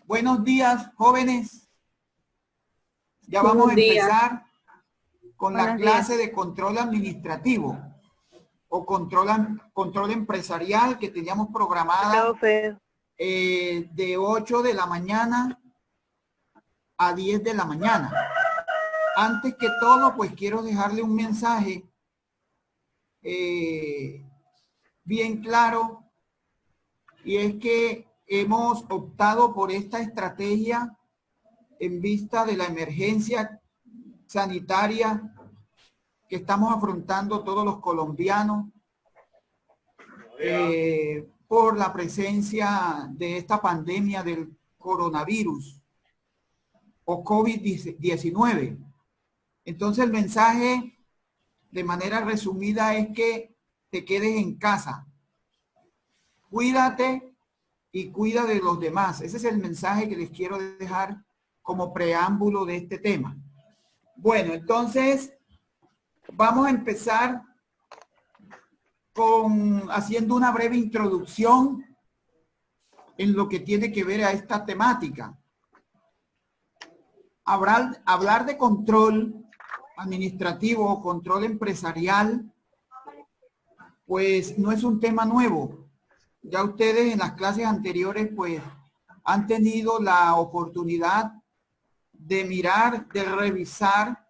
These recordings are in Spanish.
Buenos días, jóvenes. Ya vamos Buenos a días. empezar con la Buenos clase días. de control administrativo o control empresarial que teníamos programada Profe, de 8 de la mañana a 10 de la mañana. Antes que todo, pues quiero dejarle un mensaje bien claro, y es que hemos optado por esta estrategia en vista de la emergencia sanitaria que estamos afrontando todos los colombianos por la presencia de esta pandemia del coronavirus o COVID-19. Entonces el mensaje de manera resumida es que te quedes en casa. Cuídate y cuida de los demás. Ese es el mensaje que les quiero dejar como preámbulo de este tema. Bueno, entonces vamos a empezar haciendo una breve introducción en lo que tiene que ver a esta temática. Hablar de control administrativo o control empresarial, pues no es un tema nuevo. Ya ustedes en las clases anteriores, pues, han tenido la oportunidad de mirar, de revisar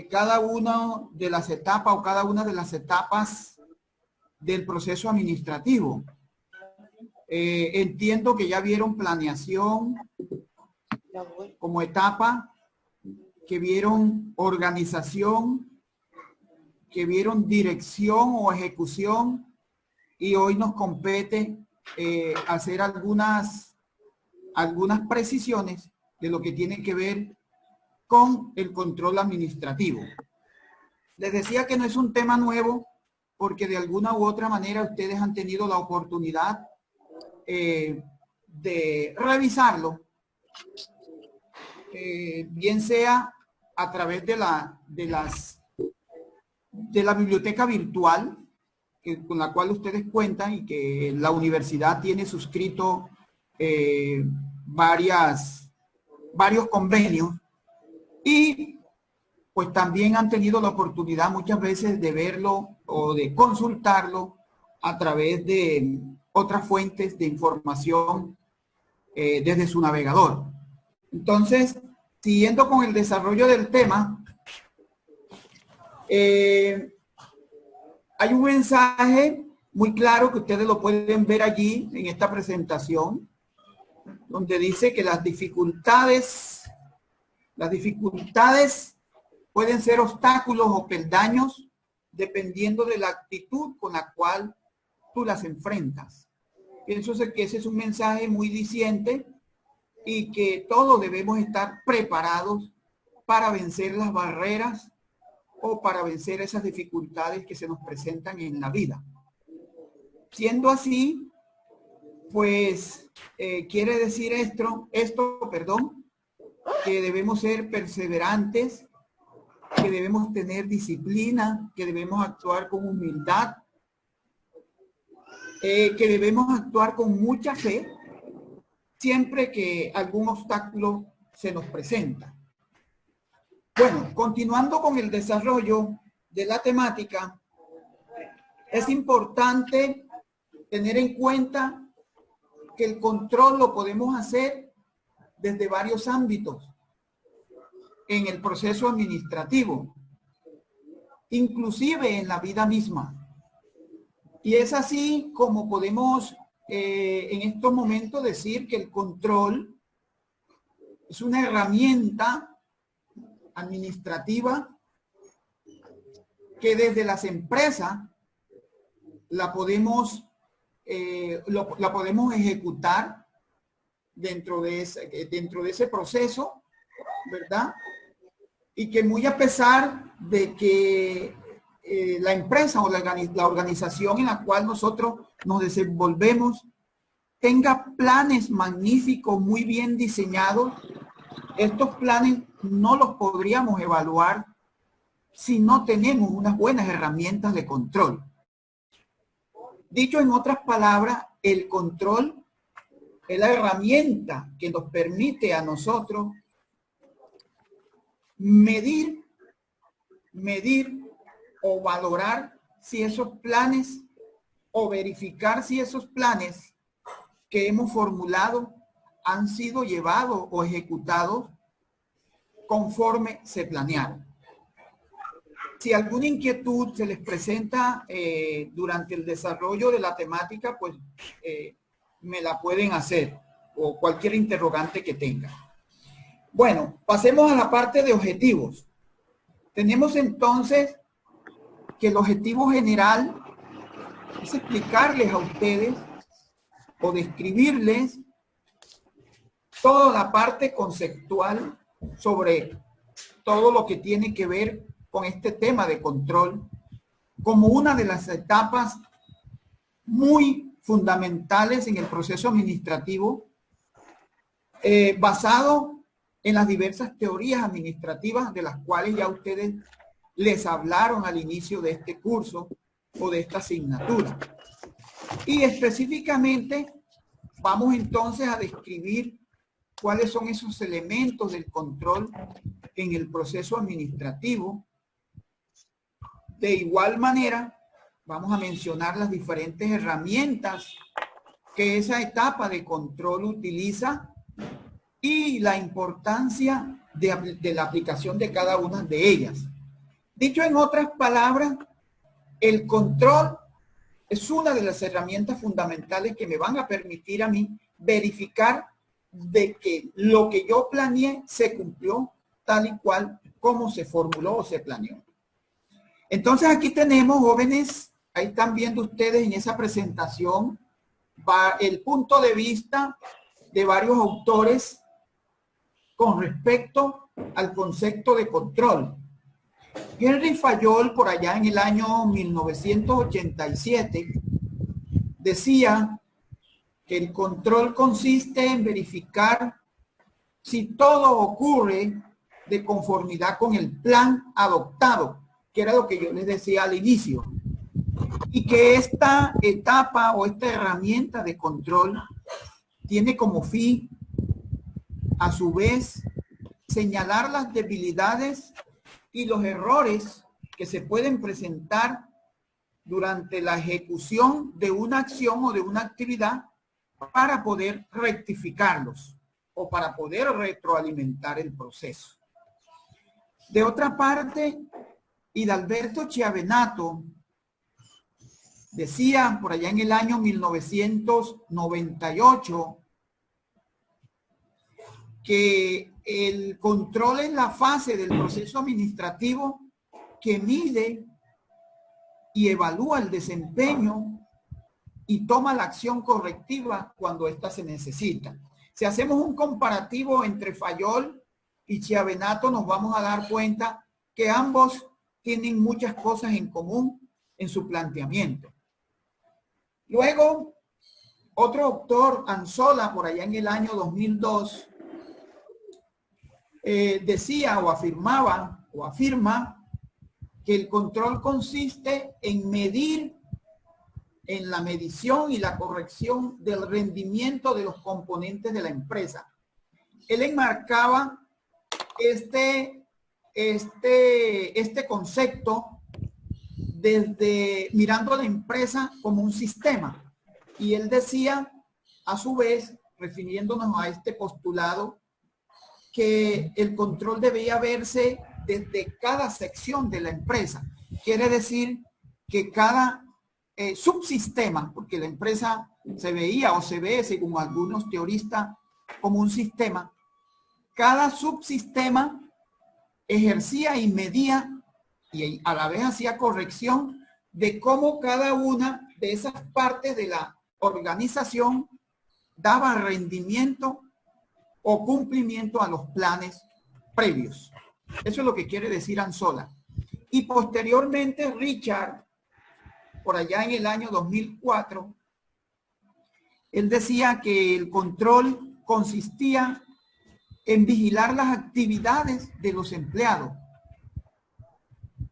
cada una de las etapas o cada una de las etapas del proceso administrativo. Entiendo que ya vieron planeación como etapa, que vieron organización, que vieron dirección o ejecución, y hoy nos compete hacer algunas precisiones de lo que tiene que ver con el control administrativo. Les decía que no es un tema nuevo porque de alguna u otra manera ustedes han tenido la oportunidad de revisarlo, bien sea a través de la biblioteca virtual con la cual ustedes cuentan y que la universidad tiene suscrito varios convenios, y pues también han tenido la oportunidad muchas veces de verlo o de consultarlo a través de otras fuentes de información desde su navegador. Entonces, siguiendo con el desarrollo del tema, hay un mensaje muy claro que ustedes lo pueden ver allí en esta presentación, donde dice que las dificultades pueden ser obstáculos o peldaños dependiendo de la actitud con la cual tú las enfrentas. Pienso que ese es un mensaje muy diciente y que todos debemos estar preparados para vencer las barreras o para vencer esas dificultades que se nos presentan en la vida. Siendo así, pues quiere decir esto, que debemos ser perseverantes, que debemos tener disciplina, que debemos actuar con humildad, que debemos actuar con mucha fe siempre que algún obstáculo se nos presenta. Bueno, continuando con el desarrollo de la temática, es importante tener en cuenta que el control lo podemos hacer desde varios ámbitos en el proceso administrativo, inclusive en la vida misma. Y es así como podemos en estos momentos decir que el control es una herramienta administrativa que desde las empresas la podemos ejecutar dentro de ese proceso, ¿verdad? Y que muy a pesar de que la empresa o la organización en la cual nosotros nos desenvolvemos tenga planes magníficos, muy bien diseñados, estos planes no los podríamos evaluar si no tenemos unas buenas herramientas de control. Dicho en otras palabras, el control es la herramienta que nos permite a nosotros medir o valorar si esos planes o verificar si esos planes que hemos formulado han sido llevados o ejecutados conforme se planearon. Si alguna inquietud se les presenta durante el desarrollo de la temática, pues me la pueden hacer, o cualquier interrogante que tengan. Bueno, pasemos a la parte de objetivos. Tenemos entonces que el objetivo general es explicarles a ustedes o describirles toda la parte conceptual sobre todo lo que tiene que ver con este tema de control como una de las etapas muy fundamentales en el proceso administrativo, basado en las diversas teorías administrativas de las cuales ya ustedes les hablaron al inicio de este curso o de esta asignatura. Y específicamente vamos entonces a describir cuáles son esos elementos del control en el proceso administrativo. De igual manera, vamos a mencionar las diferentes herramientas que esa etapa de control utiliza y la importancia de la aplicación de cada una de ellas. Dicho en otras palabras, el control es una de las herramientas fundamentales que me van a permitir a mí verificar de que lo que yo planeé se cumplió tal y cual como se formuló o se planeó. Entonces aquí tenemos, jóvenes, ahí están viendo ustedes en esa presentación, va el punto de vista de varios autores con respecto al concepto de control. Henry Fayol, por allá en el año 1987, decía que el control consiste en verificar si todo ocurre de conformidad con el plan adoptado, que era lo que yo les decía al inicio, y que esta etapa o esta herramienta de control tiene como fin, a su vez, señalar las debilidades y los errores que se pueden presentar durante la ejecución de una acción o de una actividad para poder rectificarlos o para poder retroalimentar el proceso. De otra parte, Hidalberto Chiavenato decía por allá en el año 1998 que el control es la fase del proceso administrativo que mide y evalúa el desempeño y toma la acción correctiva cuando ésta se necesita. Si hacemos un comparativo entre Fayol y Chiavenato, nos vamos a dar cuenta que ambos tienen muchas cosas en común en su planteamiento. Luego, otro autor, Anzola, por allá en el año 2002, decía o afirmaba o afirma que el control consiste en medir, en la medición y la corrección del rendimiento de los componentes de la empresa. Él enmarcaba este concepto desde mirando a la empresa como un sistema. Y él decía, a su vez, refiriéndonos a este postulado, que el control debía verse desde cada sección de la empresa. Quiere decir que cada subsistema, porque la empresa se veía o se ve, según algunos teoristas, como un sistema, cada subsistema ejercía y medía y a la vez hacía corrección de cómo cada una de esas partes de la organización daba rendimiento o cumplimiento a los planes previos. Eso es lo que quiere decir Anzola. Y posteriormente Richard, por allá en el año 2004, él decía que el control consistía en vigilar las actividades de los empleados,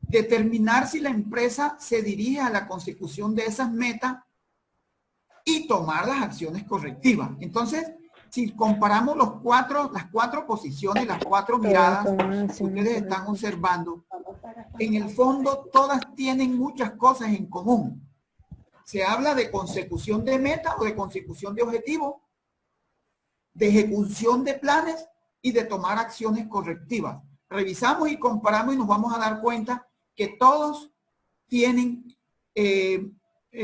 determinar si la empresa se dirige a la consecución de esas metas y tomar las acciones correctivas. Entonces, si comparamos las cuatro posiciones, las cuatro miradas que ustedes están observando, en el fondo todas tienen muchas cosas en común. Se habla de consecución de metas o de consecución de objetivos, de ejecución de planes y de tomar acciones correctivas. Revisamos y comparamos y nos vamos a dar cuenta que todos tienen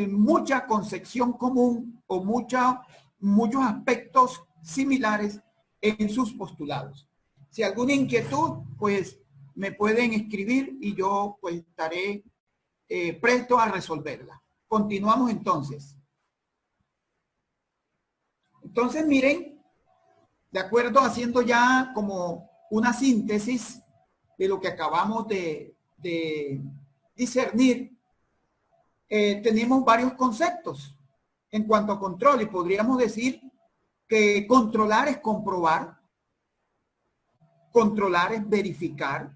mucha concepción común o muchos aspectos similares en sus postulados. Si hay alguna inquietud, pues me pueden escribir y yo pues estaré presto a resolverla. Continuamos entonces. Entonces miren, de acuerdo, haciendo ya como una síntesis de lo que acabamos de discernir, tenemos varios conceptos en cuanto a control y podríamos decir que controlar es comprobar, controlar es verificar,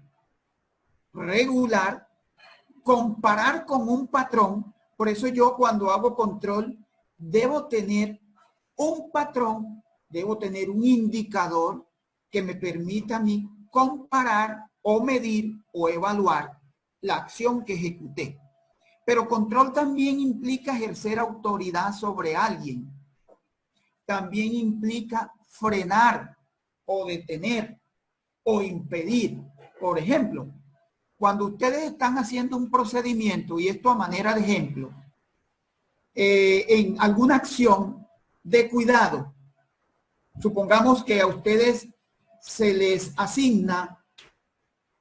regular, comparar con un patrón. Por eso yo cuando hago control debo tener un patrón, debo tener un indicador que me permita a mí comparar o medir o evaluar la acción que ejecuté. Pero control también implica ejercer autoridad sobre alguien. También implica frenar o detener o impedir. Por ejemplo, cuando ustedes están haciendo un procedimiento, y esto a manera de ejemplo, en alguna acción de cuidado, supongamos que a ustedes se les asigna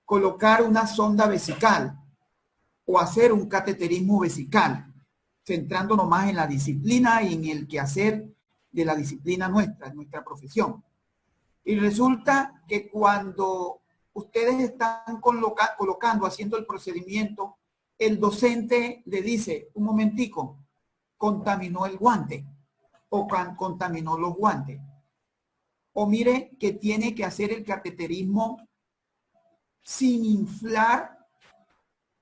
colocar una sonda vesical o hacer un cateterismo vesical, centrándonos más en la disciplina y en el quehacer de la disciplina nuestra profesión. Y resulta que cuando ustedes están colocando, haciendo el procedimiento, el docente le dice, un momentico, contaminó el guante o contaminó los guantes. O mire que tiene que hacer el cateterismo sin inflar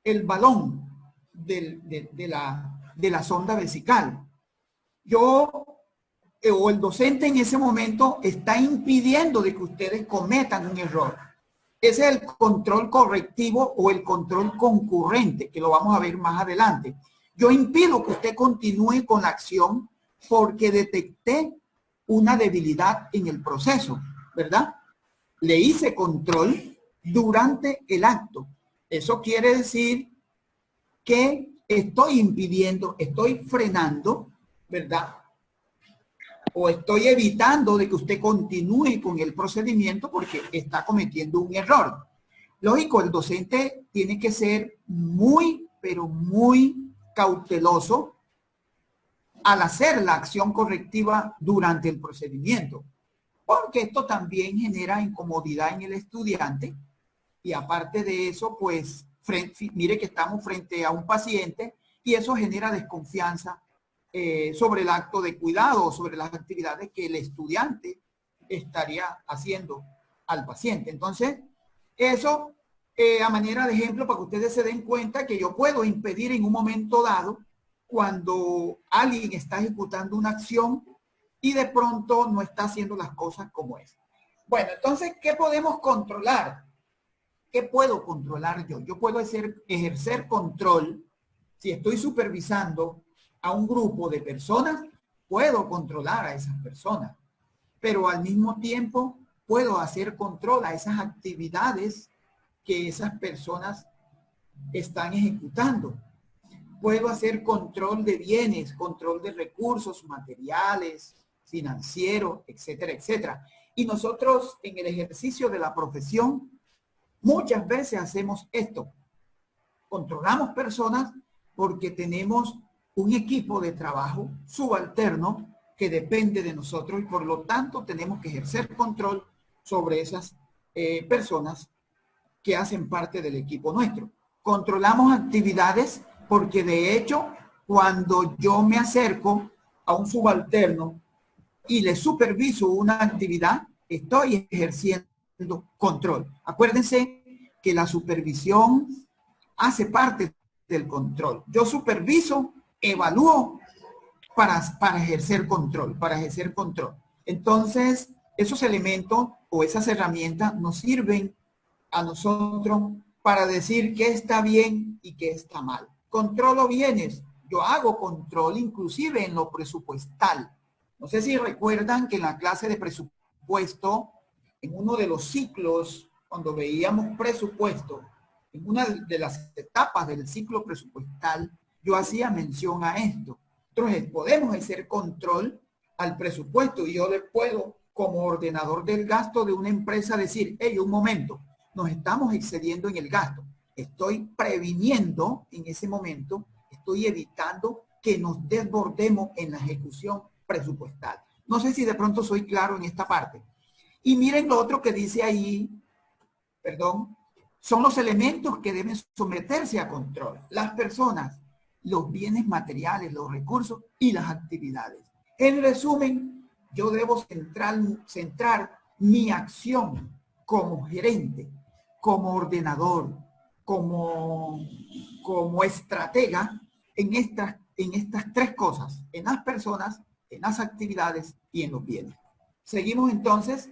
el balón de la sonda vesical. O el docente en ese momento está impidiendo de que ustedes cometan un error. Ese es el control correctivo o el control concurrente, que lo vamos a ver más adelante. Yo impido que usted continúe con la acción porque detecté una debilidad en el proceso, ¿verdad? Le hice control durante el acto. Eso quiere decir que estoy impidiendo, estoy frenando, ¿verdad? O estoy evitando de que usted continúe con el procedimiento porque está cometiendo un error. Lógico, el docente tiene que ser muy, pero muy cauteloso al hacer la acción correctiva durante el procedimiento, porque esto también genera incomodidad en el estudiante y aparte de eso, pues, mire que estamos frente a un paciente y eso genera desconfianza sobre el acto de cuidado, sobre las actividades que el estudiante estaría haciendo al paciente. Entonces, eso a manera de ejemplo para que ustedes se den cuenta que yo puedo impedir en un momento dado cuando alguien está ejecutando una acción y de pronto no está haciendo las cosas como es. Bueno, entonces, ¿qué podemos controlar? ¿Qué puedo controlar yo? Yo puedo ejercer control. Si estoy supervisando a un grupo de personas, puedo controlar a esas personas. Pero al mismo tiempo, puedo hacer control a esas actividades que esas personas están ejecutando. Puedo hacer control de bienes, control de recursos materiales, financieros, etcétera, etcétera. Y nosotros en el ejercicio de la profesión muchas veces hacemos esto. Controlamos personas porque tenemos un equipo de trabajo subalterno que depende de nosotros y por lo tanto tenemos que ejercer control sobre esas personas que hacen parte del equipo nuestro. Controlamos actividades porque de hecho cuando yo me acerco a un subalterno y le superviso una actividad, estoy ejerciendo control. Acuérdense que la supervisión hace parte del control. Yo superviso, evalúo para ejercer control, Entonces, esos elementos o esas herramientas nos sirven a nosotros para decir qué está bien y qué está mal. Controlo bienes. Yo hago control inclusive en lo presupuestal. No sé si recuerdan que en la clase de presupuesto, en uno de los ciclos, cuando veíamos presupuesto, en una de las etapas del ciclo presupuestal, yo hacía mención a esto. Entonces, podemos hacer control al presupuesto y yo le puedo, como ordenador del gasto de una empresa, decir, hey, un momento, nos estamos excediendo en el gasto. Estoy previniendo en ese momento, estoy evitando que nos desbordemos en la ejecución presupuestal. No sé si de pronto soy claro en esta parte. Y miren lo otro que dice ahí, perdón, son los elementos que deben someterse a control. Las personas, los bienes materiales, los recursos y las actividades. En resumen, yo debo centrar mi acción como gerente, como ordenador, como estratega en estas tres cosas, en las personas, en las actividades y en los bienes. Seguimos entonces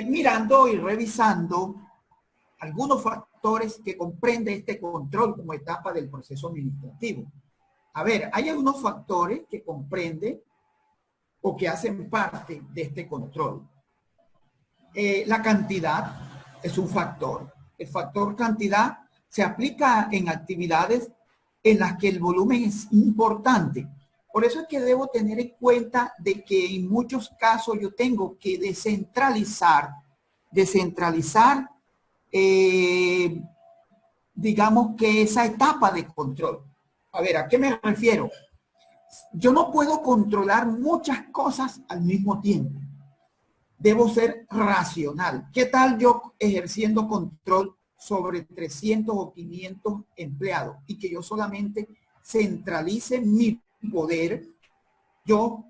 mirando y revisando algunos factores que comprende este control como etapa del proceso administrativo. A ver, hay algunos factores que comprende o que hacen parte de este control. La cantidad es un factor. El factor cantidad se aplica en actividades en las que el volumen es importante. Por eso es que debo tener en cuenta de que en muchos casos yo tengo que descentralizar, digamos que esa etapa de control. A ver, ¿a qué me refiero? Yo no puedo controlar muchas cosas al mismo tiempo. Debo ser racional. ¿Qué tal yo ejerciendo control sobre 300 o 500 empleados y que yo solamente centralice mi poder yo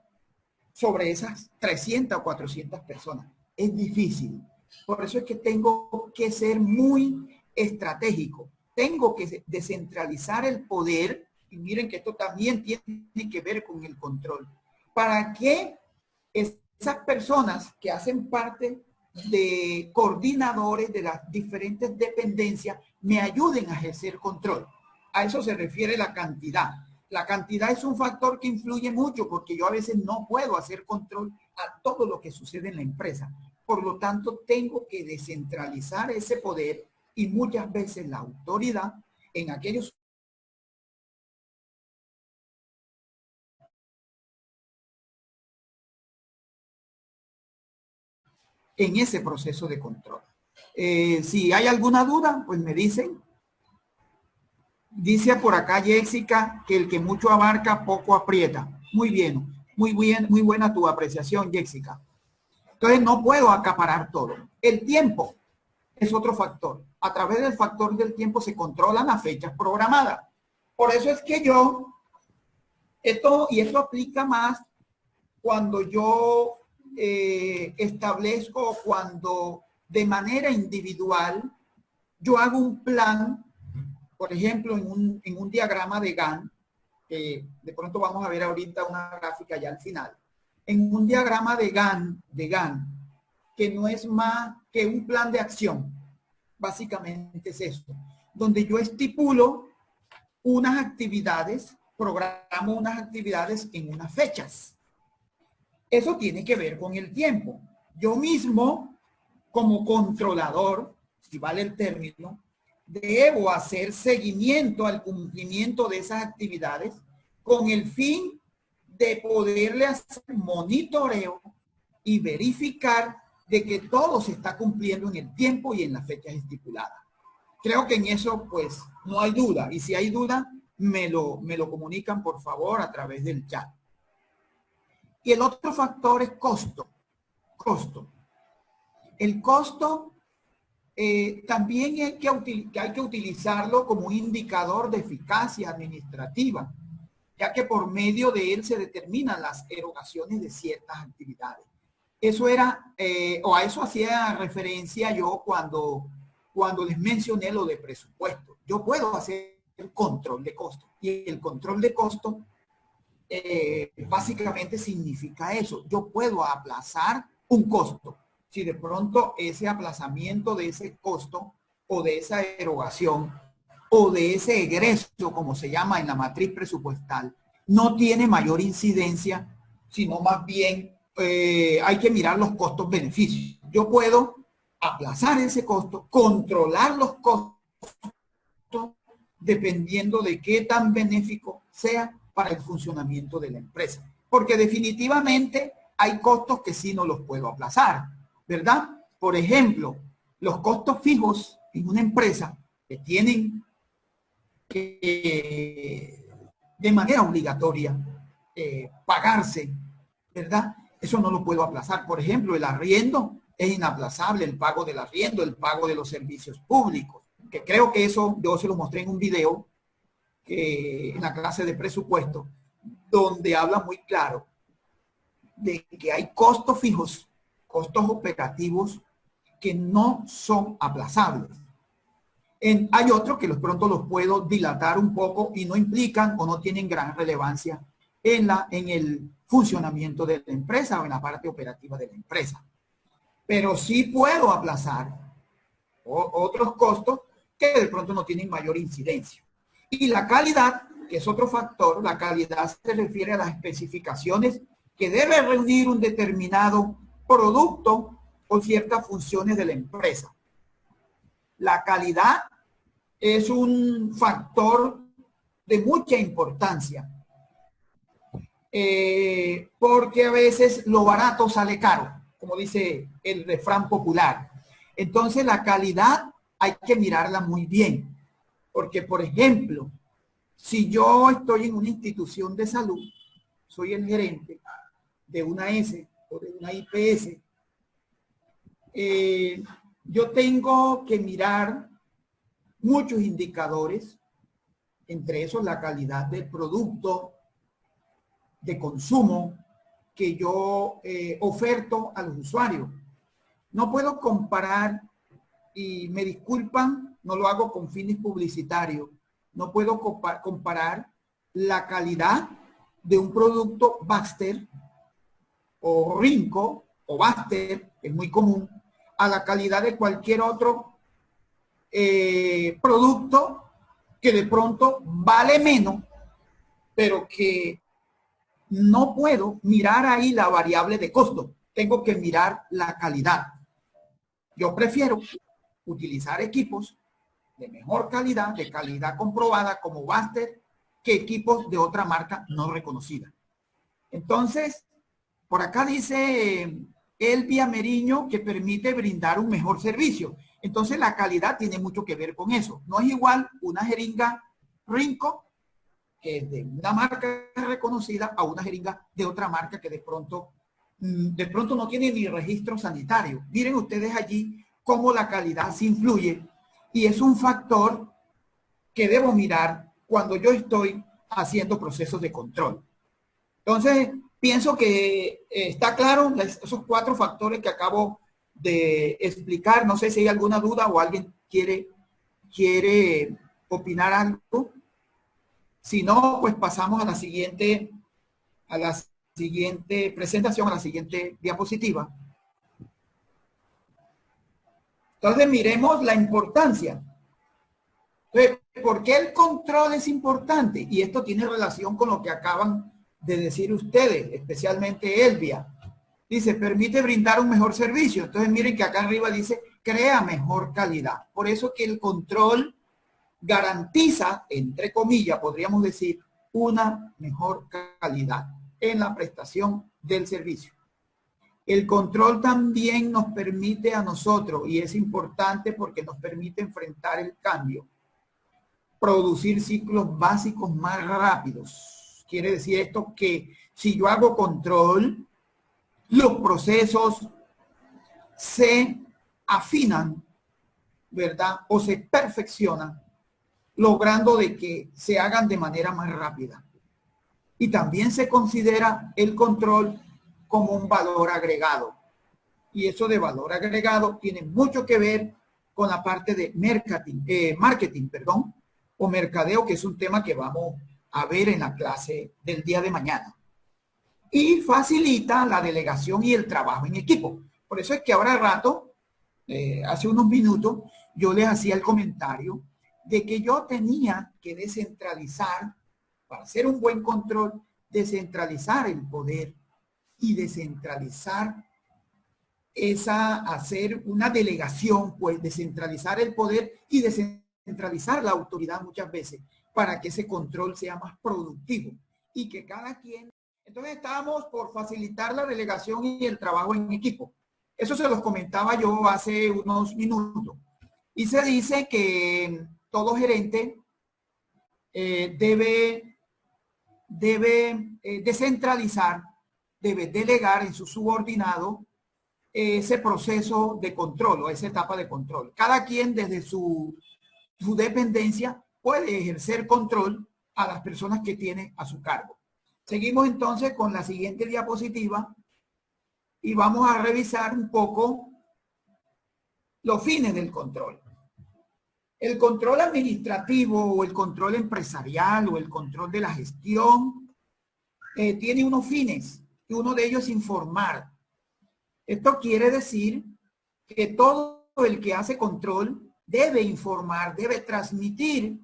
sobre esas 300 o 400 personas? Es difícil. Por eso es que tengo que ser muy estratégico. Tengo que descentralizar el poder, y miren que esto también tiene que ver con el control, para que esas personas que hacen parte de coordinadores de las diferentes dependencias me ayuden a ejercer control. A eso se refiere la cantidad. La cantidad es un factor que influye mucho porque yo a veces no puedo hacer control a todo lo que sucede en la empresa. Por lo tanto, tengo que descentralizar ese poder y muchas veces la autoridad en aquellos en ese proceso de control. Si hay alguna duda, pues me dicen. Dice por acá Jessica que el que mucho abarca, poco aprieta. Muy bien, muy buena tu apreciación, Jessica. Entonces no puedo acaparar todo. El tiempo es otro factor. A través del factor del tiempo se controlan las fechas programadas. Por eso es que esto aplica más cuando yo establezco, cuando de manera individual yo hago un plan, por ejemplo, en un diagrama de Gantt, que de pronto vamos a ver ahorita una gráfica ya al final, en un diagrama de Gantt, que no es más que un plan de acción, básicamente es esto, donde yo estipulo unas actividades, programo unas actividades en unas fechas. Eso tiene que ver con el tiempo. Yo mismo, como controlador, si vale el término, debo hacer seguimiento al cumplimiento de esas actividades con el fin de poderle hacer monitoreo y verificar de que todo se está cumpliendo en el tiempo y en las fechas estipuladas. Creo que en eso pues no hay duda, y si hay duda me lo comunican por favor a través del chat. Y el otro factor es costo. El costo también hay que utilizarlo como un indicador de eficacia administrativa, ya que por medio de él se determinan las erogaciones de ciertas actividades. Eso era, o a eso hacía referencia yo cuando les mencioné lo de presupuesto. Yo puedo hacer el control de costo, y el control de costo básicamente significa eso. Yo puedo aplazar un costo. Si de pronto ese aplazamiento de ese costo o de esa erogación o de ese egreso, como se llama en la matriz presupuestal, no tiene mayor incidencia, sino más bien hay que mirar los costos-beneficios. Yo puedo aplazar ese costo, controlar los costos, dependiendo de qué tan benéfico sea para el funcionamiento de la empresa. Porque definitivamente hay costos que sí no los puedo aplazar, ¿verdad? Por ejemplo, los costos fijos en una empresa que tienen que de manera obligatoria pagarse, ¿verdad? Eso no lo puedo aplazar. Por ejemplo, el arriendo es inaplazable, el pago del arriendo, el pago de los servicios públicos, que creo que eso yo se lo mostré en un video en la clase de presupuesto, donde habla muy claro de que hay costos fijos, costos operativos que no son aplazables. Hay otros que pronto los puedo dilatar un poco y no implican o no tienen gran relevancia en el funcionamiento de la empresa o en la parte operativa de la empresa. Pero sí puedo aplazar otros costos que de pronto no tienen mayor incidencia. Y la calidad, que es otro factor, la calidad se refiere a las especificaciones que debe reunir un determinado producto o ciertas funciones de la empresa. La calidad es un factor de mucha importancia, porque a veces lo barato sale caro, como dice el refrán popular. Entonces la calidad hay que mirarla muy bien, porque por ejemplo, si yo estoy en una institución de salud, soy el gerente de una S o de una IPS, yo tengo que mirar muchos indicadores, entre esos la calidad del producto de consumo que yo oferto a los usuarios. No puedo comparar, y me disculpan, no lo hago con fines publicitarios, no puedo comparar la calidad de un producto Baxter o Rinco o Baxter, que es muy común, a la calidad de cualquier otro producto que de pronto vale menos, pero que no puedo mirar ahí la variable de costo. Tengo que mirar la calidad. Yo prefiero utilizar equipos de mejor calidad, de calidad comprobada como Baxter, que equipos de otra marca no reconocida. Entonces, por acá dice Elvia Meriño que permite brindar un mejor servicio. Entonces la calidad tiene mucho que ver con eso. No es igual una jeringa Rinco, que es de una marca reconocida, a una jeringa de otra marca que de pronto no tiene ni registro sanitario. Miren ustedes allí cómo la calidad se influye y es un factor que debo mirar cuando yo estoy haciendo procesos de control. Entonces, pienso que está claro esos 4 factores que acabo de explicar. No sé si hay alguna duda o alguien quiere opinar algo. Si no, pues pasamos a la siguiente presentación, a la siguiente diapositiva. Entonces, miremos la importancia. Entonces, ¿por qué el control es importante? Y esto tiene relación con lo que acaban de decir ustedes, especialmente Elvia. Dice, permite brindar un mejor servicio. Entonces, miren que acá arriba dice, crea mejor calidad. Por eso que el control garantiza, entre comillas, podríamos decir, una mejor calidad en la prestación del servicio. El control también nos permite a nosotros, y es importante porque nos permite enfrentar el cambio, producir ciclos básicos más rápidos. Quiere decir esto que si yo hago control, los procesos se afinan, ¿verdad? O se perfeccionan, logrando de que se hagan de manera más rápida. Y también se considera el control como un valor agregado. Y eso de valor agregado tiene mucho que ver con la parte de marketing, o mercadeo, que es un tema que vamos a ver en la clase del día de mañana. Y facilita la delegación y el trabajo en equipo. Por eso es que ahora rato, hace unos minutos, yo les hacía el comentario de que yo tenía que descentralizar, para hacer un buen control, descentralizar el poder y descentralizar hacer una delegación, pues descentralizar el poder y descentralizar la autoridad muchas veces para que ese control sea más productivo y que cada quien... Entonces estábamos por facilitar la delegación y el trabajo en equipo. Eso se los comentaba yo hace unos minutos. Y se dice que todo gerente debe descentralizar, debe delegar en su subordinado ese proceso de control o esa etapa de control. Cada quien desde su dependencia puede ejercer control a las personas que tiene a su cargo. Seguimos entonces con la siguiente diapositiva y vamos a revisar un poco los fines del control. El control administrativo o el control empresarial o el control de la gestión tiene unos fines y uno de ellos es informar. Esto quiere decir que todo el que hace control debe informar, debe transmitir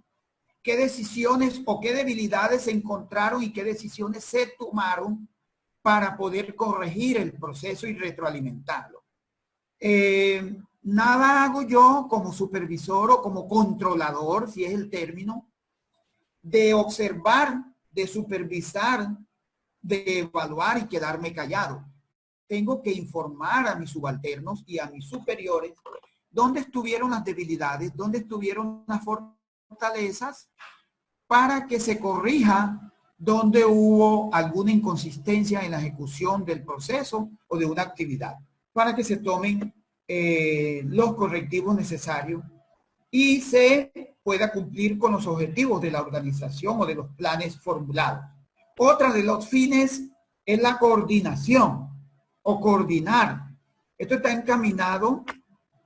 qué decisiones o qué debilidades se encontraron y qué decisiones se tomaron para poder corregir el proceso y retroalimentarlo. Nada hago yo como supervisor o como controlador, si es el término, de observar, de supervisar, de evaluar y quedarme callado. Tengo que informar a mis subalternos y a mis superiores dónde estuvieron las debilidades, dónde estuvieron las fortalezas, para que se corrija donde hubo alguna inconsistencia en la ejecución del proceso o de una actividad, para que se tomen los correctivos necesarios y se pueda cumplir con los objetivos de la organización o de los planes formulados. Otra de los fines es la coordinación o coordinar. Esto está encaminado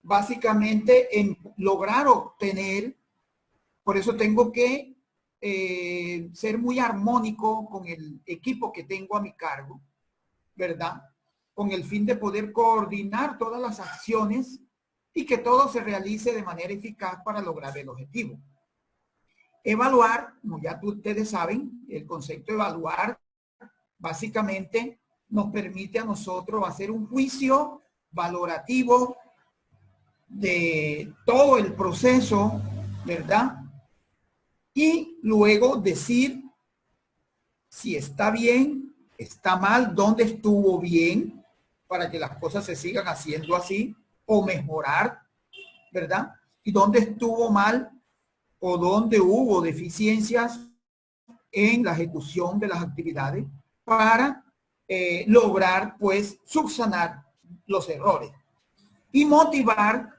básicamente en lograr obtener, por eso tengo que ser muy armónico con el equipo que tengo a mi cargo, ¿verdad? Con el fin de poder coordinar todas las acciones y que todo se realice de manera eficaz para lograr el objetivo. Evaluar, como ya ustedes saben, el concepto de evaluar básicamente nos permite a nosotros hacer un juicio valorativo de todo el proceso, ¿verdad? Y luego decir si está bien, está mal, dónde estuvo bien, para que las cosas se sigan haciendo así, o mejorar, ¿verdad? Y dónde estuvo mal o dónde hubo deficiencias en la ejecución de las actividades para lograr, pues, subsanar los errores. Y motivar,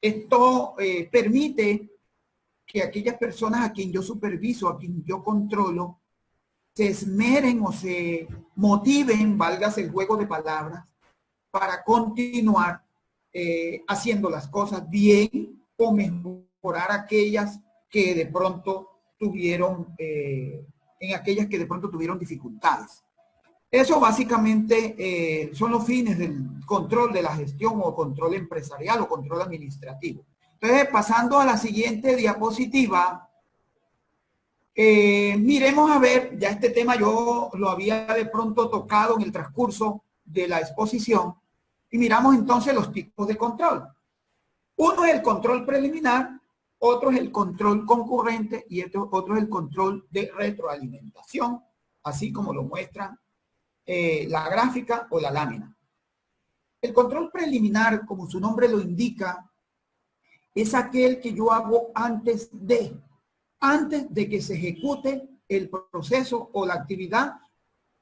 esto permite que aquellas personas a quien yo superviso, a quien yo controlo, se esmeren o se motiven, válgase el juego de palabras, para continuar haciendo las cosas bien o mejorar aquellas que de pronto tuvieron, en aquellas que de pronto tuvieron dificultades. Eso básicamente son los fines del control de la gestión o control empresarial o control administrativo. Entonces, pasando a la siguiente diapositiva, miremos a ver, ya este tema yo lo había de pronto tocado en el transcurso de la exposición, y miramos entonces los tipos de control. Uno es el control preliminar, otro es el control concurrente y otro es el control de retroalimentación, así como lo muestra la gráfica o la lámina. El control preliminar, como su nombre lo indica, es aquel que yo hago antes de que se ejecute el proceso o la actividad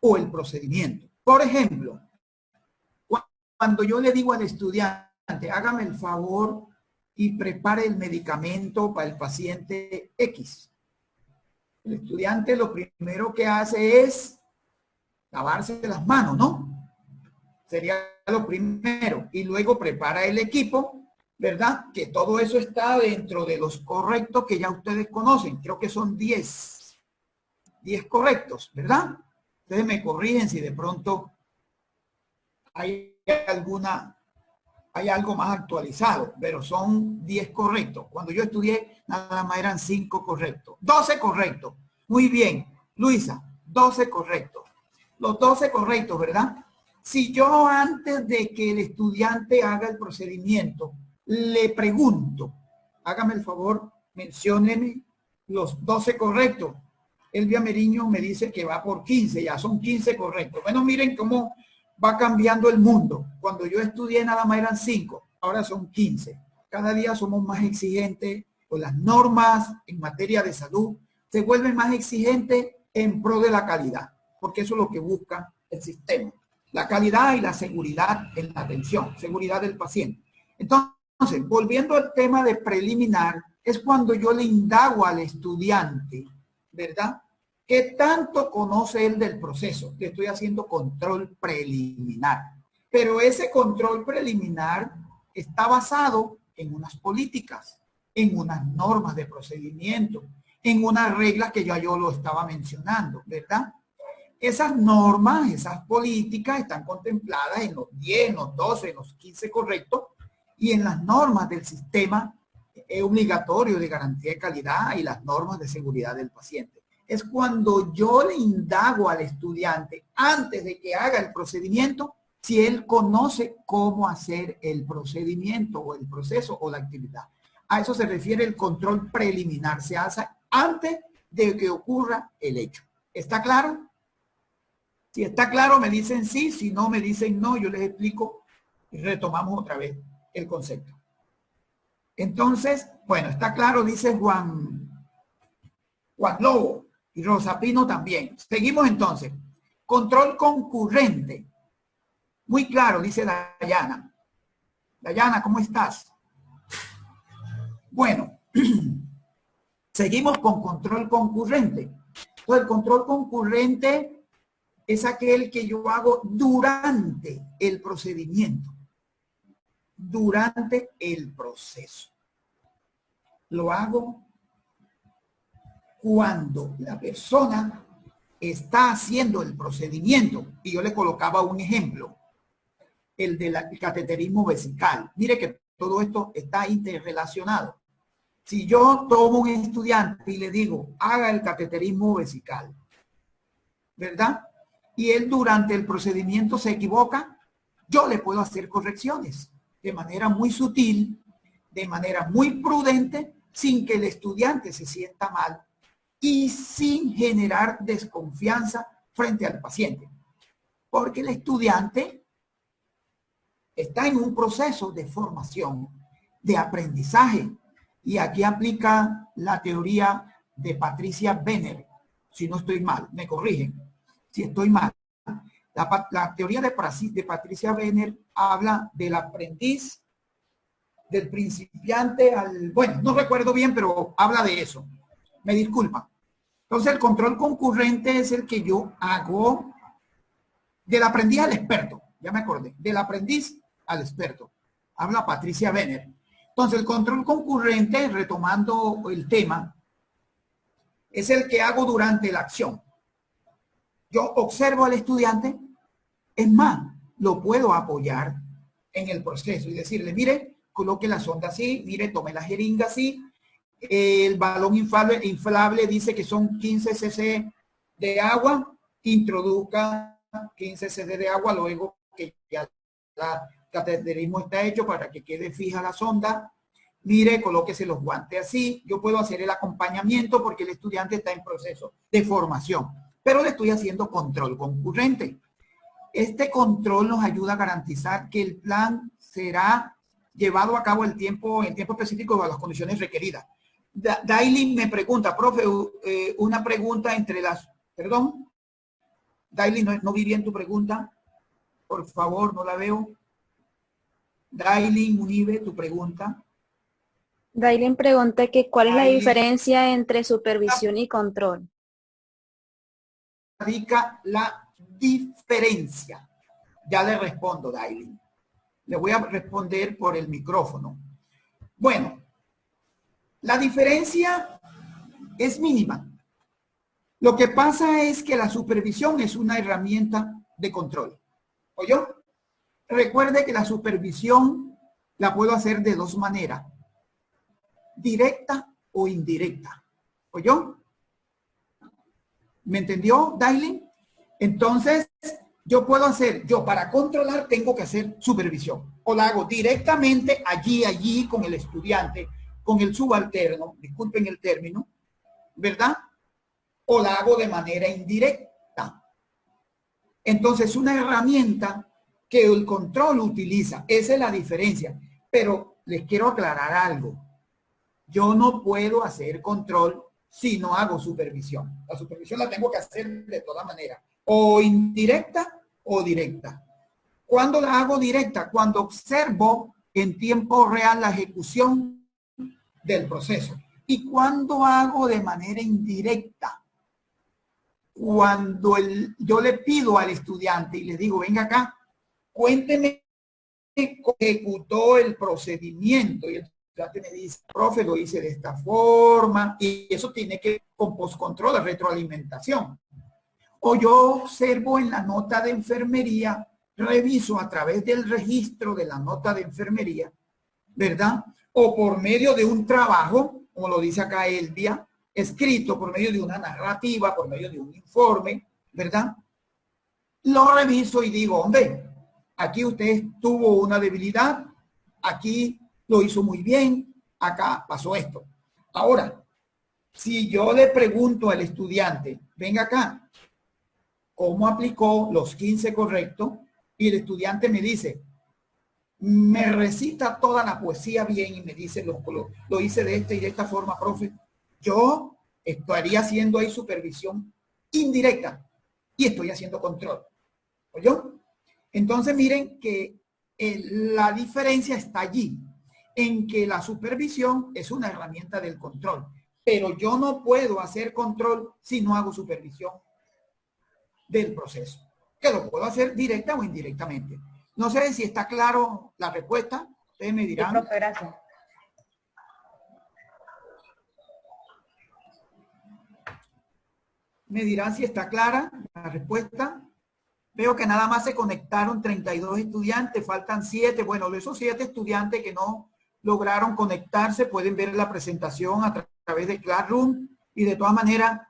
o el procedimiento. Por ejemplo, cuando yo le digo al estudiante, hágame el favor y prepare el medicamento para el paciente X. El estudiante lo primero que hace es lavarse las manos, ¿no? Sería lo primero. Y luego prepara el equipo, ¿verdad? Que todo eso está dentro de los correctos que ya ustedes conocen. Creo que son 10. 10 correctos, ¿verdad? Ustedes me corrigen si de pronto hay algo más actualizado, pero son 10 correctos. Cuando yo estudié, nada más eran 5 correctos. 12 correctos. Muy bien, Luisa, 12 correctos. Los 12 correctos, ¿verdad? Si yo antes de que el estudiante haga el procedimiento, le pregunto, hágame el favor, mencióneme los 12 correctos. Elvia Meriño me dice que va por 15, ya son 15 correctos. Bueno, miren cómo va cambiando el mundo. Cuando yo estudié nada más eran 5, ahora son 15. Cada día somos más exigentes, o las normas en materia de salud se vuelven más exigentes en pro de la calidad, porque eso es lo que busca el sistema. La calidad y la seguridad en la atención, seguridad del paciente. Entonces, volviendo al tema de preliminar, es cuando yo le indago al estudiante, ¿verdad? ¿Qué tanto conoce él del proceso? Le estoy haciendo control preliminar. Pero ese control preliminar está basado en unas políticas, en unas normas de procedimiento, en unas reglas que ya yo lo estaba mencionando, ¿verdad? Esas normas, esas políticas están contempladas en los 10, en los 12, en los 15 correctos y en las normas del sistema obligatorio de garantía de calidad y las normas de seguridad del paciente. Es cuando yo le indago al estudiante antes de que haga el procedimiento si él conoce cómo hacer el procedimiento o el proceso o la actividad. A eso se refiere el control preliminar. Se hace antes de que ocurra el hecho. ¿Está claro? Si está claro, me dicen sí. Si no, me dicen no. Yo les explico y retomamos otra vez el concepto. Entonces, bueno, está claro, dice Juan Lobo y Rosa Pino también. Seguimos entonces. Control concurrente. Muy claro, dice Dayana. Dayana, ¿cómo estás? Bueno, seguimos con control concurrente. Entonces, el control concurrente es aquel que yo hago durante el procedimiento, durante el proceso. Lo hago cuando la persona está haciendo el procedimiento. Y yo le colocaba un ejemplo, el del cateterismo vesical. Mire que todo esto está interrelacionado. Si yo tomo un estudiante y le digo, haga el cateterismo vesical, ¿verdad? Y él durante el procedimiento se equivoca, yo le puedo hacer correcciones de manera muy sutil, de manera muy prudente, sin que el estudiante se sienta mal y sin generar desconfianza frente al paciente. Porque el estudiante está en un proceso de formación, de aprendizaje. Y aquí aplica la teoría de Patricia Benner. Si no estoy mal, me corrigen. Si estoy mal. La teoría de Patricia Benner habla del aprendiz, del principiante al... Bueno, no recuerdo bien, pero habla de eso. Me disculpa. Entonces, el control concurrente es el que yo hago del aprendiz al experto. Ya me acordé. Del aprendiz al experto. Habla Patricia Benner. Entonces, el control concurrente, retomando el tema, es el que hago durante la acción. Yo observo al estudiante, es más, lo puedo apoyar en el proceso y decirle, mire, coloque la sonda así, mire, tome la jeringa así, el balón inflable dice que son 15 cc de agua, introduzca 15 cc de agua, luego que ya el cateterismo está hecho para que quede fija la sonda. Mire, colóquese los guantes así. Yo puedo hacer el acompañamiento porque el estudiante está en proceso de formación, pero le estoy haciendo control concurrente. Este control nos ayuda a garantizar que el plan será llevado a cabo en tiempo específico a las condiciones requeridas. Dailin me pregunta, profe, una pregunta entre las... Perdón. Dailin, no vi bien tu pregunta. Por favor, no la veo. Dailin Munive, tu pregunta. Dailin pregunta que cuál es la diferencia entre supervisión y control. Radica la diferencia. Ya le respondo, Dailin. Le voy a responder por el micrófono. Bueno, la diferencia es mínima. Lo que pasa es que la supervisión es una herramienta de control. ¿Oyó? Recuerde que la supervisión la puedo hacer de dos maneras, directa o indirecta. ¿Oyó? ¿Me entendió, Dailin? Entonces, yo puedo hacer, yo para controlar tengo que hacer supervisión. O la hago directamente allí con el estudiante, con el subalterno, disculpen el término, ¿verdad? O la hago de manera indirecta. Entonces, una herramienta que el control utiliza, esa es la diferencia. Pero les quiero aclarar algo. Yo no puedo hacer control si no hago supervisión. La supervisión la tengo que hacer de todas maneras, o indirecta o directa. ¿Cuándo la hago directa? Cuando observo en tiempo real la ejecución del proceso. ¿Y cuándo hago de manera indirecta? Cuando yo le pido al estudiante y le digo, venga acá, cuénteme cómo ejecutó el procedimiento. Y el estudiante me dice, profe, lo hice de esta forma. Y eso tiene que con postcontrol, de retroalimentación. O yo observo en la nota de enfermería, reviso a través del registro de la nota de enfermería, ¿verdad? O por medio de un trabajo, como lo dice acá Elvia, escrito por medio de una narrativa, por medio de un informe, ¿verdad? Lo reviso y digo, hombre, aquí usted tuvo una debilidad, aquí lo hizo muy bien, acá pasó esto. Ahora, si yo le pregunto al estudiante, venga acá, ¿cómo aplicó los 15 correctos? Y el estudiante me dice, me recita toda la poesía bien y me dice, lo hice de esta y de esta forma, profe. Yo estaría haciendo ahí supervisión indirecta y estoy haciendo control. ¿Oyó? Entonces miren que la diferencia está allí, en que la supervisión es una herramienta del control, pero yo no puedo hacer control si no hago supervisión del proceso, que lo puedo hacer directa o indirectamente. No sé si está claro la respuesta. Ustedes me dirán. Sí, profe, gracias. Me dirán si está clara la respuesta. Veo que nada más se conectaron 32 estudiantes, faltan 7. Bueno, de esos 7 estudiantes que no lograron conectarse, pueden ver la presentación a través de Classroom. Y de todas maneras,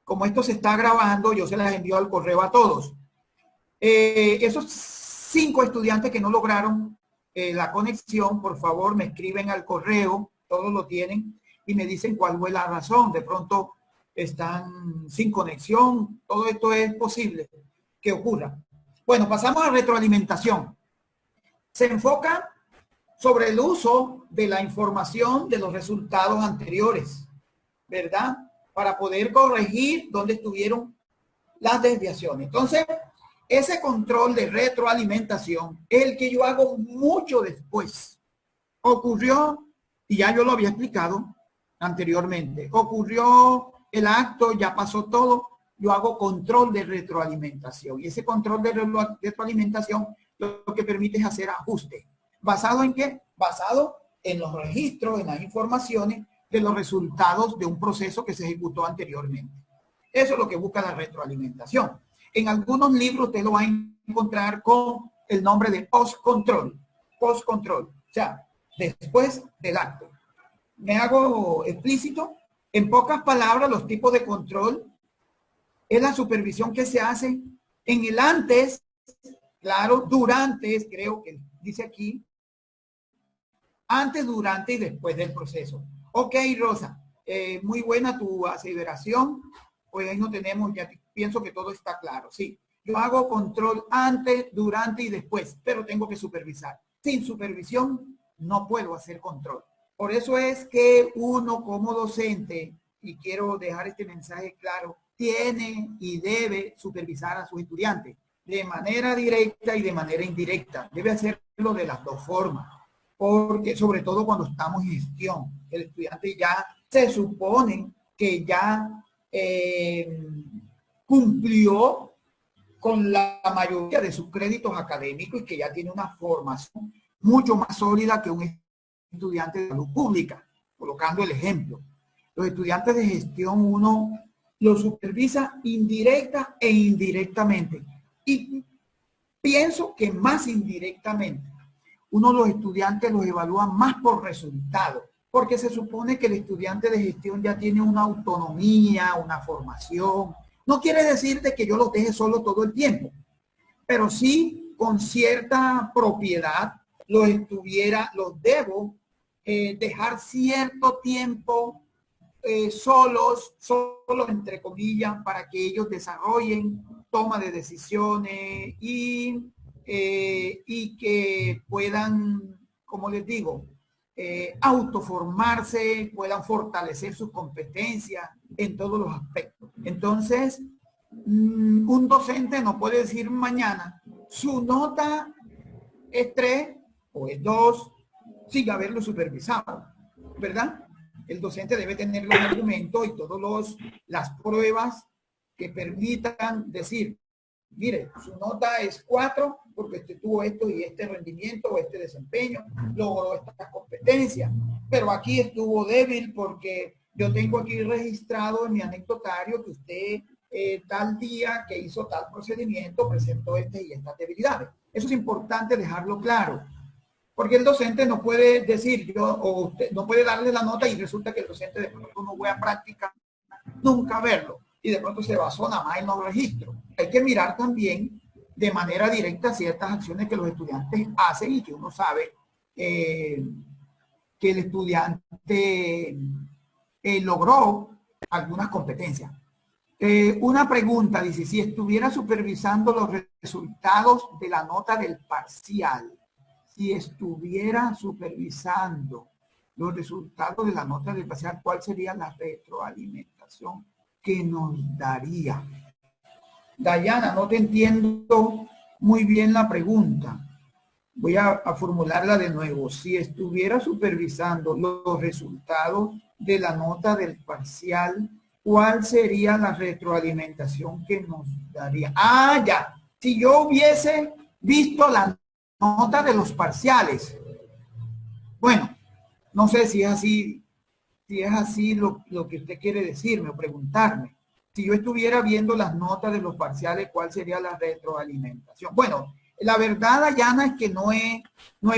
como esto se está grabando, yo se las envío al correo a todos. Esos 5 estudiantes que no lograron la conexión, por favor, me escriben al correo, todos lo tienen, y me dicen cuál fue la razón. De pronto están sin conexión, todo esto es posible que ocurra. Bueno, pasamos a retroalimentación. Se enfoca sobre el uso de la información de los resultados anteriores, ¿verdad? Para poder corregir dónde estuvieron las desviaciones. Entonces, ese control de retroalimentación es el que yo hago mucho después. Ocurrió, y ya yo lo había explicado anteriormente, ocurrió el acto, ya pasó todo, yo hago control de retroalimentación. Y ese control de retroalimentación lo que permite es hacer ajustes. ¿Basado en qué? Basado en los registros, en las informaciones de los resultados de un proceso que se ejecutó anteriormente. Eso es lo que busca la retroalimentación. En algunos libros usted lo va a encontrar con el nombre de post-control. Post-control, o sea, después del acto. Me hago explícito. En pocas palabras, los tipos de control es la supervisión que se hace en el antes, claro, durante, creo que dice aquí, antes, durante y después del proceso. Ok, Rosa, muy buena tu aseveración. Pues ahí no tenemos, ya pienso que todo está claro. Sí, yo hago control antes, durante y después, pero tengo que supervisar. Sin supervisión no puedo hacer control. Por eso es que uno como docente, y quiero dejar este mensaje claro, tiene y debe supervisar a sus estudiantes de manera directa y de manera indirecta. Debe hacerlo de las dos formas, porque sobre todo cuando estamos en gestión, el estudiante ya se supone que ya cumplió con la mayoría de sus créditos académicos y que ya tiene una formación mucho más sólida que un estudiante de salud pública, colocando el ejemplo. Los estudiantes de gestión 1 lo supervisa indirecta e indirectamente. Y pienso que más indirectamente. Uno de los estudiantes los evalúa más por resultados, porque se supone que el estudiante de gestión ya tiene una autonomía, una formación. No quiere decir de que yo los deje solo todo el tiempo, pero sí con cierta propiedad los debo dejar cierto tiempo solos entre comillas, para que ellos desarrollen toma de decisiones y que puedan, como les digo, autoformarse, puedan fortalecer sus competencias en todos los aspectos. Entonces, un docente no puede decir mañana, su nota es 3 o es 2, sin haberlo supervisado, ¿verdad? El docente debe tener los argumentos y todas las pruebas que permitan decir, mire, su nota es 4 porque usted tuvo esto y este rendimiento o este desempeño, logró estas competencias, pero aquí estuvo débil porque yo tengo aquí registrado en mi anecdotario que usted tal día que hizo tal procedimiento presentó este y estas debilidades. Eso es importante dejarlo claro. Porque el docente no puede decir, o usted no puede darle la nota y resulta que el docente de pronto no voy a practicar, nunca verlo. Y de pronto se basó nada más en los registros. Hay que mirar también de manera directa ciertas acciones que los estudiantes hacen y que uno sabe que el estudiante logró algunas competencias. Una pregunta, dice, si estuviera supervisando los resultados de la nota del parcial, si estuviera supervisando los resultados de la nota del parcial, ¿cuál sería la retroalimentación que nos daría? Dayana, no te entiendo muy bien la pregunta. Voy a formularla de nuevo. Si estuviera supervisando los resultados de la nota del parcial, ¿cuál sería la retroalimentación que nos daría? Ah, ya. Si yo hubiese visto la nota de los parciales. Bueno, no sé si es así lo que usted quiere decirme o preguntarme. Si yo estuviera viendo las notas de los parciales, ¿cuál sería la retroalimentación? Bueno, la verdad, Dayana, es que no he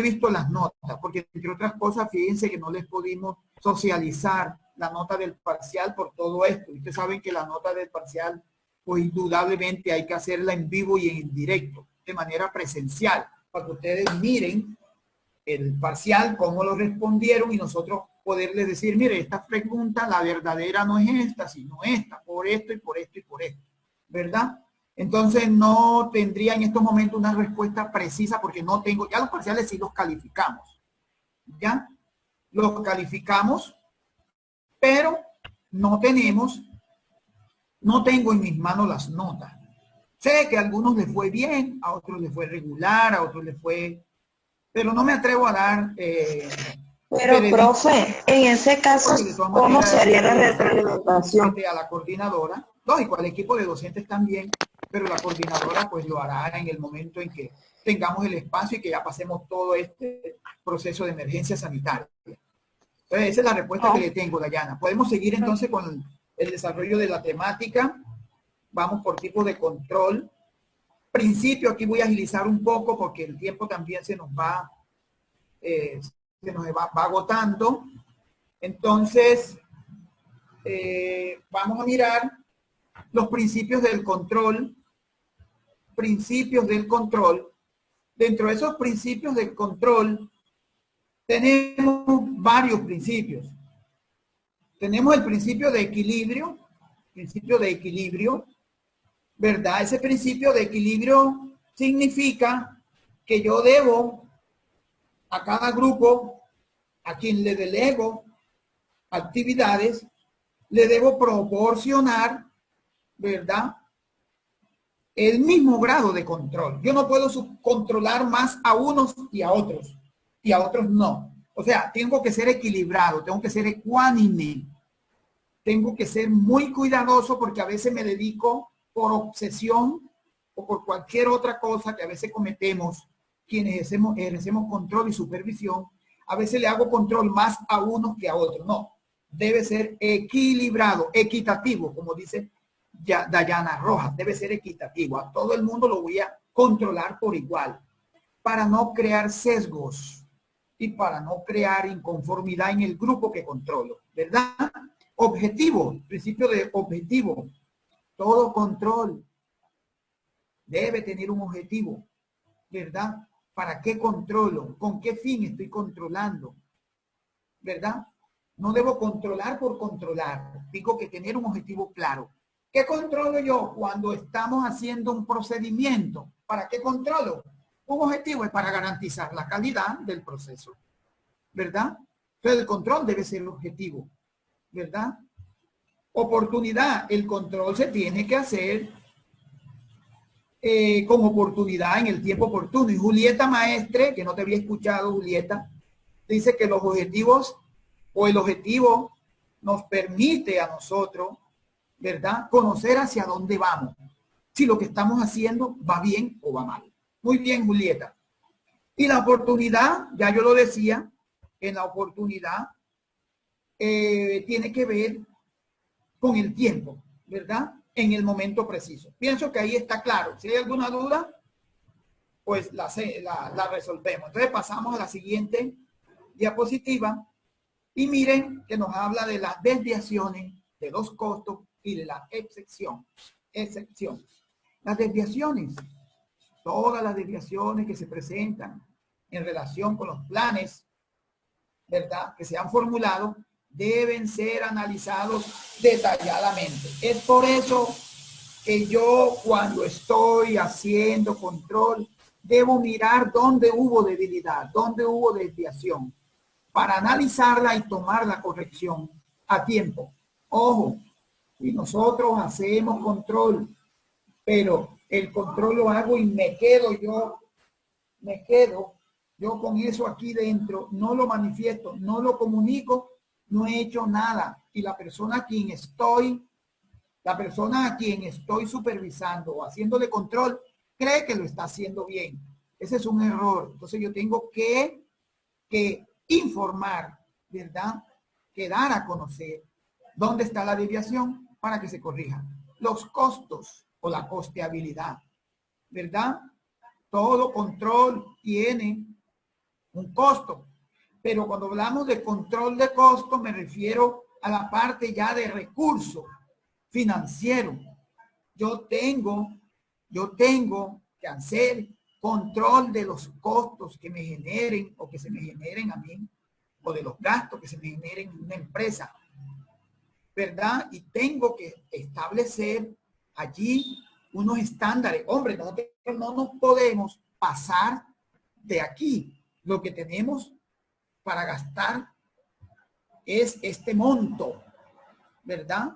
visto las notas, porque entre otras cosas, fíjense que no les pudimos socializar la nota del parcial por todo esto. Ustedes saben que la nota del parcial, pues indudablemente hay que hacerla en vivo y en directo, de manera presencial, para que ustedes miren el parcial, cómo lo respondieron y nosotros poderles decir, mire, esta pregunta, la verdadera no es esta, sino esta, por esto y por esto y por esto, ¿verdad? Entonces no tendría en estos momentos una respuesta precisa porque no tengo, ya los parciales sí los calificamos, ¿ya? Los calificamos, pero no tengo en mis manos las notas. Sé que a algunos les fue bien, a otros les fue regular, a otros les fue... Pero no me atrevo a dar... pero, profe, en ese caso, ¿cómo sería la retroalimentación? A la coordinadora, lógico, al equipo de docentes también, pero la coordinadora pues lo hará en el momento en que tengamos el espacio y que ya pasemos todo este proceso de emergencia sanitaria. Entonces, esa es la respuesta que le tengo, Dayana. Podemos seguir entonces con el desarrollo de la temática. Vamos por tipo de control. Principio, aquí voy a agilizar un poco porque el tiempo también se nos va agotando. Entonces, vamos a mirar los principios del control. Principios del control. Dentro de esos principios del control, tenemos varios principios. Tenemos el principio de equilibrio, ¿verdad? Ese principio de equilibrio significa que yo debo a cada grupo, a quien le delego actividades, le debo proporcionar, ¿verdad?, el mismo grado de control. Yo no puedo controlar más a unos y a otros no. O sea, tengo que ser equilibrado, tengo que ser ecuánime, tengo que ser muy cuidadoso porque a veces me dedico por obsesión o por cualquier otra cosa que a veces cometemos quienes ejercemos control y supervisión. A veces le hago control más a unos que a otros. No, debe ser equilibrado, equitativo, como dice Dayana Rojas, debe ser equitativo. A todo el mundo lo voy a controlar por igual, para no crear sesgos y para no crear inconformidad en el grupo que controlo, ¿verdad? Objetivo, principio de objetivo. Todo control debe tener un objetivo, ¿verdad? ¿Para qué controlo? ¿Con qué fin estoy controlando? ¿Verdad? No debo controlar por controlar. Tengo que tener un objetivo claro. ¿Qué controlo yo cuando estamos haciendo un procedimiento? ¿Para qué controlo? Un objetivo es para garantizar la calidad del proceso, ¿verdad? Entonces el control debe ser objetivo, ¿verdad? Oportunidad. El control se tiene que hacer con oportunidad en el tiempo oportuno. Y Julieta Maestre, que no te había escuchado, Julieta, dice que los objetivos o el objetivo nos permite a nosotros, ¿verdad?, conocer hacia dónde vamos. Si lo que estamos haciendo va bien o va mal. Muy bien, Julieta. Y la oportunidad, ya yo lo decía, en la oportunidad tiene que ver con el tiempo, ¿verdad? En el momento preciso. Pienso que ahí está claro. Si hay alguna duda, pues la resolvemos. Entonces pasamos a la siguiente diapositiva y miren que nos habla de las desviaciones, de los costos y de la excepción. Las desviaciones, todas las desviaciones que se presentan en relación con los planes, ¿verdad?, que se han formulado, deben ser analizados detalladamente. Es por eso que yo, cuando estoy haciendo control, debo mirar dónde hubo debilidad, dónde hubo desviación, para analizarla y tomar la corrección a tiempo. Ojo, si nosotros hacemos control, pero el control lo hago y me quedo yo con eso aquí dentro, no lo manifiesto, no lo comunico, no he hecho nada. Y la persona a quien estoy supervisando o haciéndole control, cree que lo está haciendo bien. Ese es un error. Entonces yo tengo que informar, ¿verdad?, que dar a conocer dónde está la desviación para que se corrija. Los costos o la costeabilidad, ¿verdad? Todo control tiene un costo, pero cuando hablamos de control de costo me refiero a la parte ya de recurso financiero. Yo tengo que hacer control de los costos que me generen o que se me generen a mí, o de los gastos que se me generen en una empresa, ¿verdad? Y tengo que establecer allí unos estándares. Hombre, nosotros no nos podemos pasar de aquí. Lo que tenemos para gastar es este monto, ¿verdad?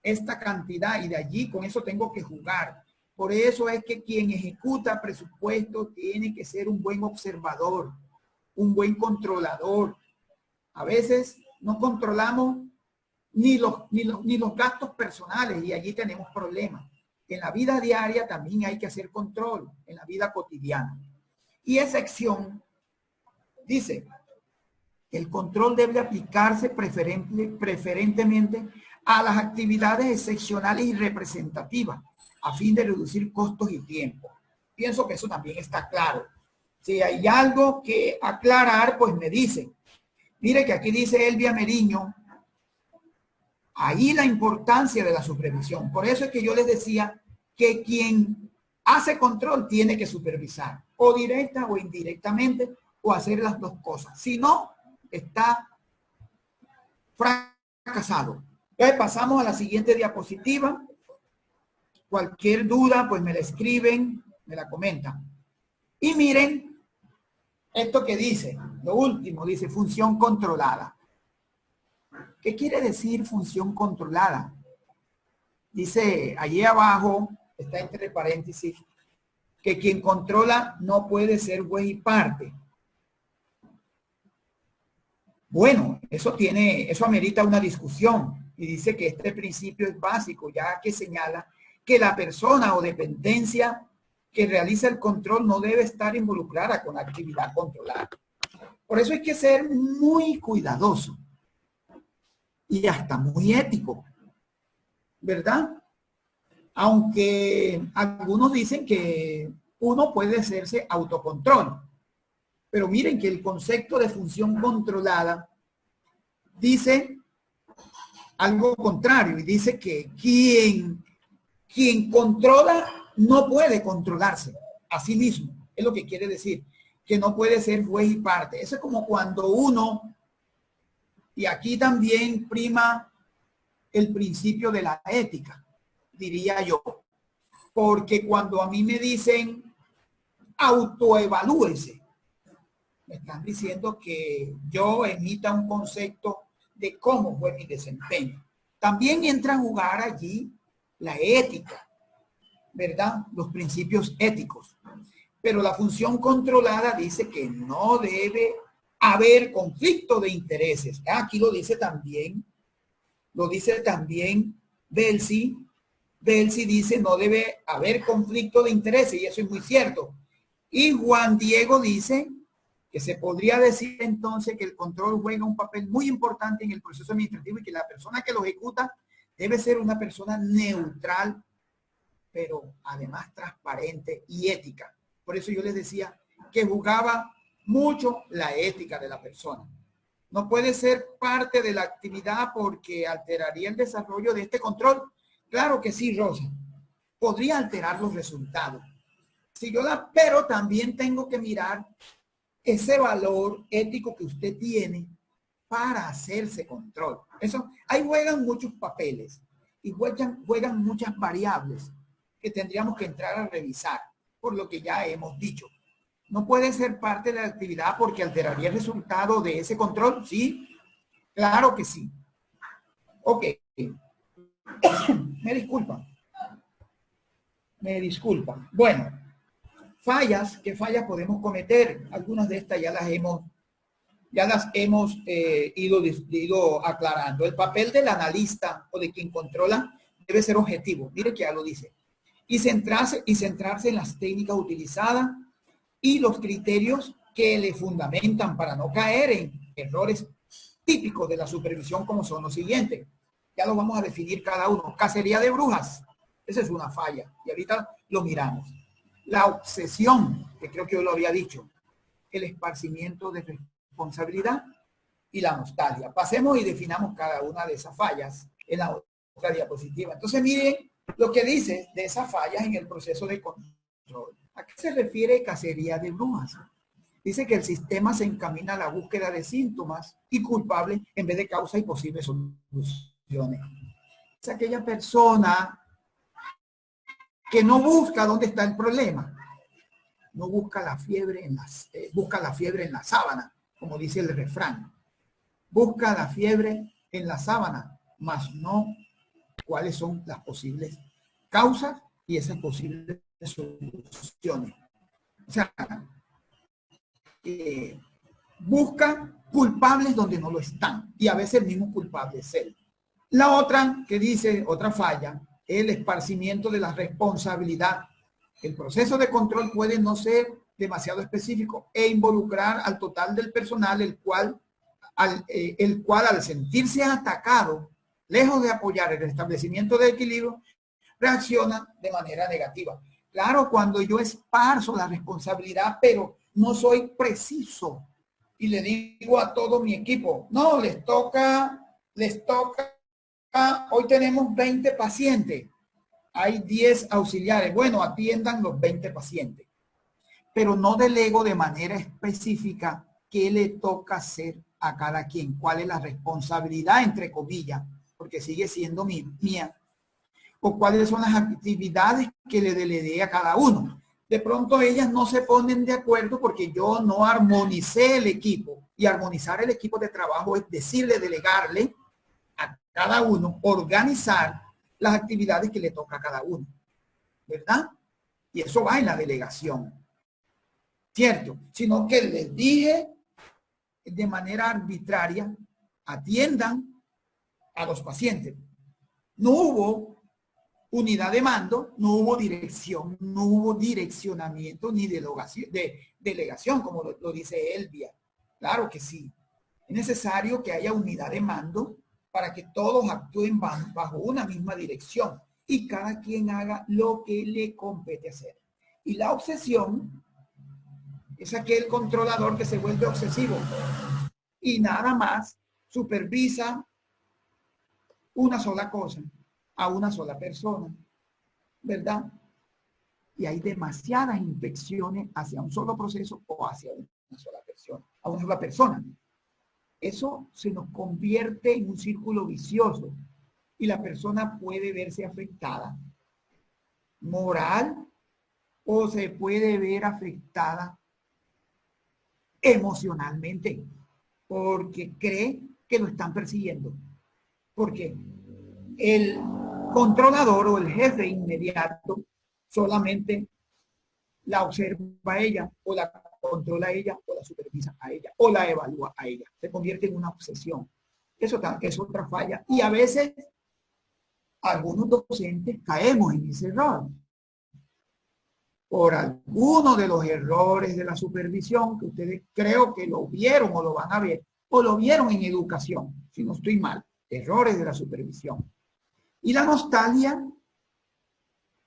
Esta cantidad, y de allí con eso tengo que jugar. Por eso es que quien ejecuta presupuesto tiene que ser un buen observador, un buen controlador. A veces no controlamos ni los gastos personales y allí tenemos problemas. En la vida diaria también hay que hacer control, en la vida cotidiana. Y excepción dice, el control debe aplicarse preferentemente a las actividades excepcionales y representativas, a fin de reducir costos y tiempo. Pienso que eso también está claro. Si hay algo que aclarar, pues me dicen. Mire que aquí dice Elvia Meriño, ahí la importancia de la supervisión. Por eso es que yo les decía que quien hace control tiene que supervisar, o directa o indirectamente, o hacer las dos cosas. Si no, está fracasado. Entonces pasamos a la siguiente diapositiva. Cualquier duda, pues me la escriben, me la comentan. Y miren esto que dice, lo último, dice función controlada. ¿Qué quiere decir función controlada? Dice allí abajo, está entre paréntesis, que quien controla no puede ser juez y parte. Bueno, eso amerita una discusión y dice que este principio es básico, ya que señala que la persona o dependencia que realiza el control no debe estar involucrada con la actividad controlada. Por eso hay que ser muy cuidadoso. y hasta muy ético, ¿verdad? Aunque algunos dicen que uno puede hacerse autocontrol, pero miren que el concepto de función controlada dice algo contrario y dice que quien controla no puede controlarse a sí mismo. Es lo que quiere decir, que no puede ser juez y parte. Eso es como cuando uno, y aquí también prima el principio de la ética, diría yo, porque cuando a mí me dicen autoevalúese, me están diciendo que yo emita un concepto de cómo fue mi desempeño. También entra a jugar allí la ética, ¿verdad? Los principios éticos. Pero la función controlada dice que no debe haber conflicto de intereses. Aquí lo dice también Belsi. Belsi dice no debe haber conflicto de intereses y eso es muy cierto. Y Juan Diego dice que se podría decir entonces que el control juega un papel muy importante en el proceso administrativo y que la persona que lo ejecuta debe ser una persona neutral, pero además transparente y ética. Por eso yo les decía que jugaba mucho la ética de la persona. No puede ser parte de la actividad porque alteraría el desarrollo de este control. Claro que sí, Rosa. Podría alterar los resultados. Si yo pero también tengo que mirar ese valor ético que usted tiene para hacerse control. Eso, ahí juegan muchos papeles y juegan muchas variables que tendríamos que entrar a revisar, por lo que ya hemos dicho. No puede ser parte de la actividad porque alteraría el resultado de ese control. Sí, claro que sí. Ok. Me disculpan. Bueno, fallas, ¿qué fallas podemos cometer? Algunas de estas ya las hemos ido aclarando. El papel del analista o de quien controla debe ser objetivo. Mire que ya lo dice. Y centrarse en las técnicas utilizadas y los criterios que le fundamentan para no caer en errores típicos de la supervisión como son los siguientes. Ya los vamos a definir cada uno. Cacería de brujas. Esa es una falla. Y ahorita lo miramos. La obsesión, que creo que yo lo había dicho. El esparcimiento de responsabilidad y la nostalgia. Pasemos y definamos cada una de esas fallas en la otra diapositiva. Entonces miren lo que dice de esas fallas en el proceso de control. ¿A qué se refiere cacería de brujas? Dice que el sistema se encamina a la búsqueda de síntomas y culpables en vez de causa y posibles soluciones. Es aquella persona que no busca dónde está el problema. No busca la fiebre busca la fiebre en la sábana, como dice el refrán. Busca la fiebre en la sábana, mas no cuáles son las posibles causas y esas posibles soluciones. O sea, busca culpables donde no lo están y a veces el mismo culpable es él. La otra que dice, otra falla, el esparcimiento de la responsabilidad. El proceso de control puede no ser demasiado específico e involucrar al total del personal, el cual al sentirse atacado, lejos de apoyar el restablecimiento de equilibrio, reacciona de manera negativa. Claro, cuando yo esparzo la responsabilidad, pero no soy preciso y le digo a todo mi equipo, no, les toca, hoy tenemos 20 pacientes, hay 10 auxiliares, bueno, atiendan los 20 pacientes, pero no delego de manera específica qué le toca hacer a cada quien, cuál es la responsabilidad, entre comillas, porque sigue siendo mía, o cuáles son las actividades que le delegué a cada uno. De pronto ellas no se ponen de acuerdo porque yo no armonicé el equipo, y armonizar el equipo de trabajo es decirle, delegarle a cada uno, organizar las actividades que le toca a cada uno, ¿verdad? Y eso va en la delegación, ¿cierto? Sino que les dije de manera arbitraria, atiendan a los pacientes. No hubo unidad de mando, no hubo dirección, no hubo direccionamiento ni delegación, como lo dice Elvia. Claro que sí. Es necesario que haya unidad de mando para que todos actúen bajo una misma dirección y cada quien haga lo que le compete hacer. Y la obsesión es aquel controlador que se vuelve obsesivo y nada más supervisa una sola cosa a una sola persona, ¿verdad? Y hay demasiadas infecciones hacia un solo proceso o hacia una sola persona, a una sola persona. Eso se nos convierte en un círculo vicioso y la persona puede verse afectada moral o se puede ver afectada emocionalmente porque cree que lo están persiguiendo. Porque el controlador o el jefe inmediato solamente la observa a ella o la controla a ella o la supervisa a ella o la evalúa a ella. Se convierte en una obsesión. Eso es otra falla. Y a veces algunos docentes caemos en ese error. Por alguno de los errores de la supervisión que ustedes creo que lo vieron o lo van a ver, o lo vieron en educación, si no estoy mal, errores de la supervisión. Y la nostalgia,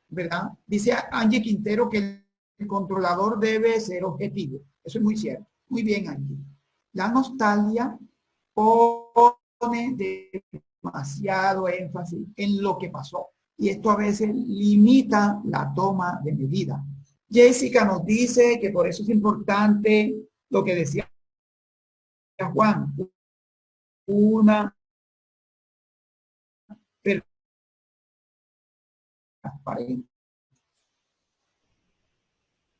¿verdad? Dice Angie Quintero que el controlador debe ser objetivo. Eso es muy cierto. Muy bien, Angie. La nostalgia pone demasiado énfasis en lo que pasó. Y esto a veces limita la toma de medidas. Jessica nos dice que por eso es importante lo que decía Juan, una transparente.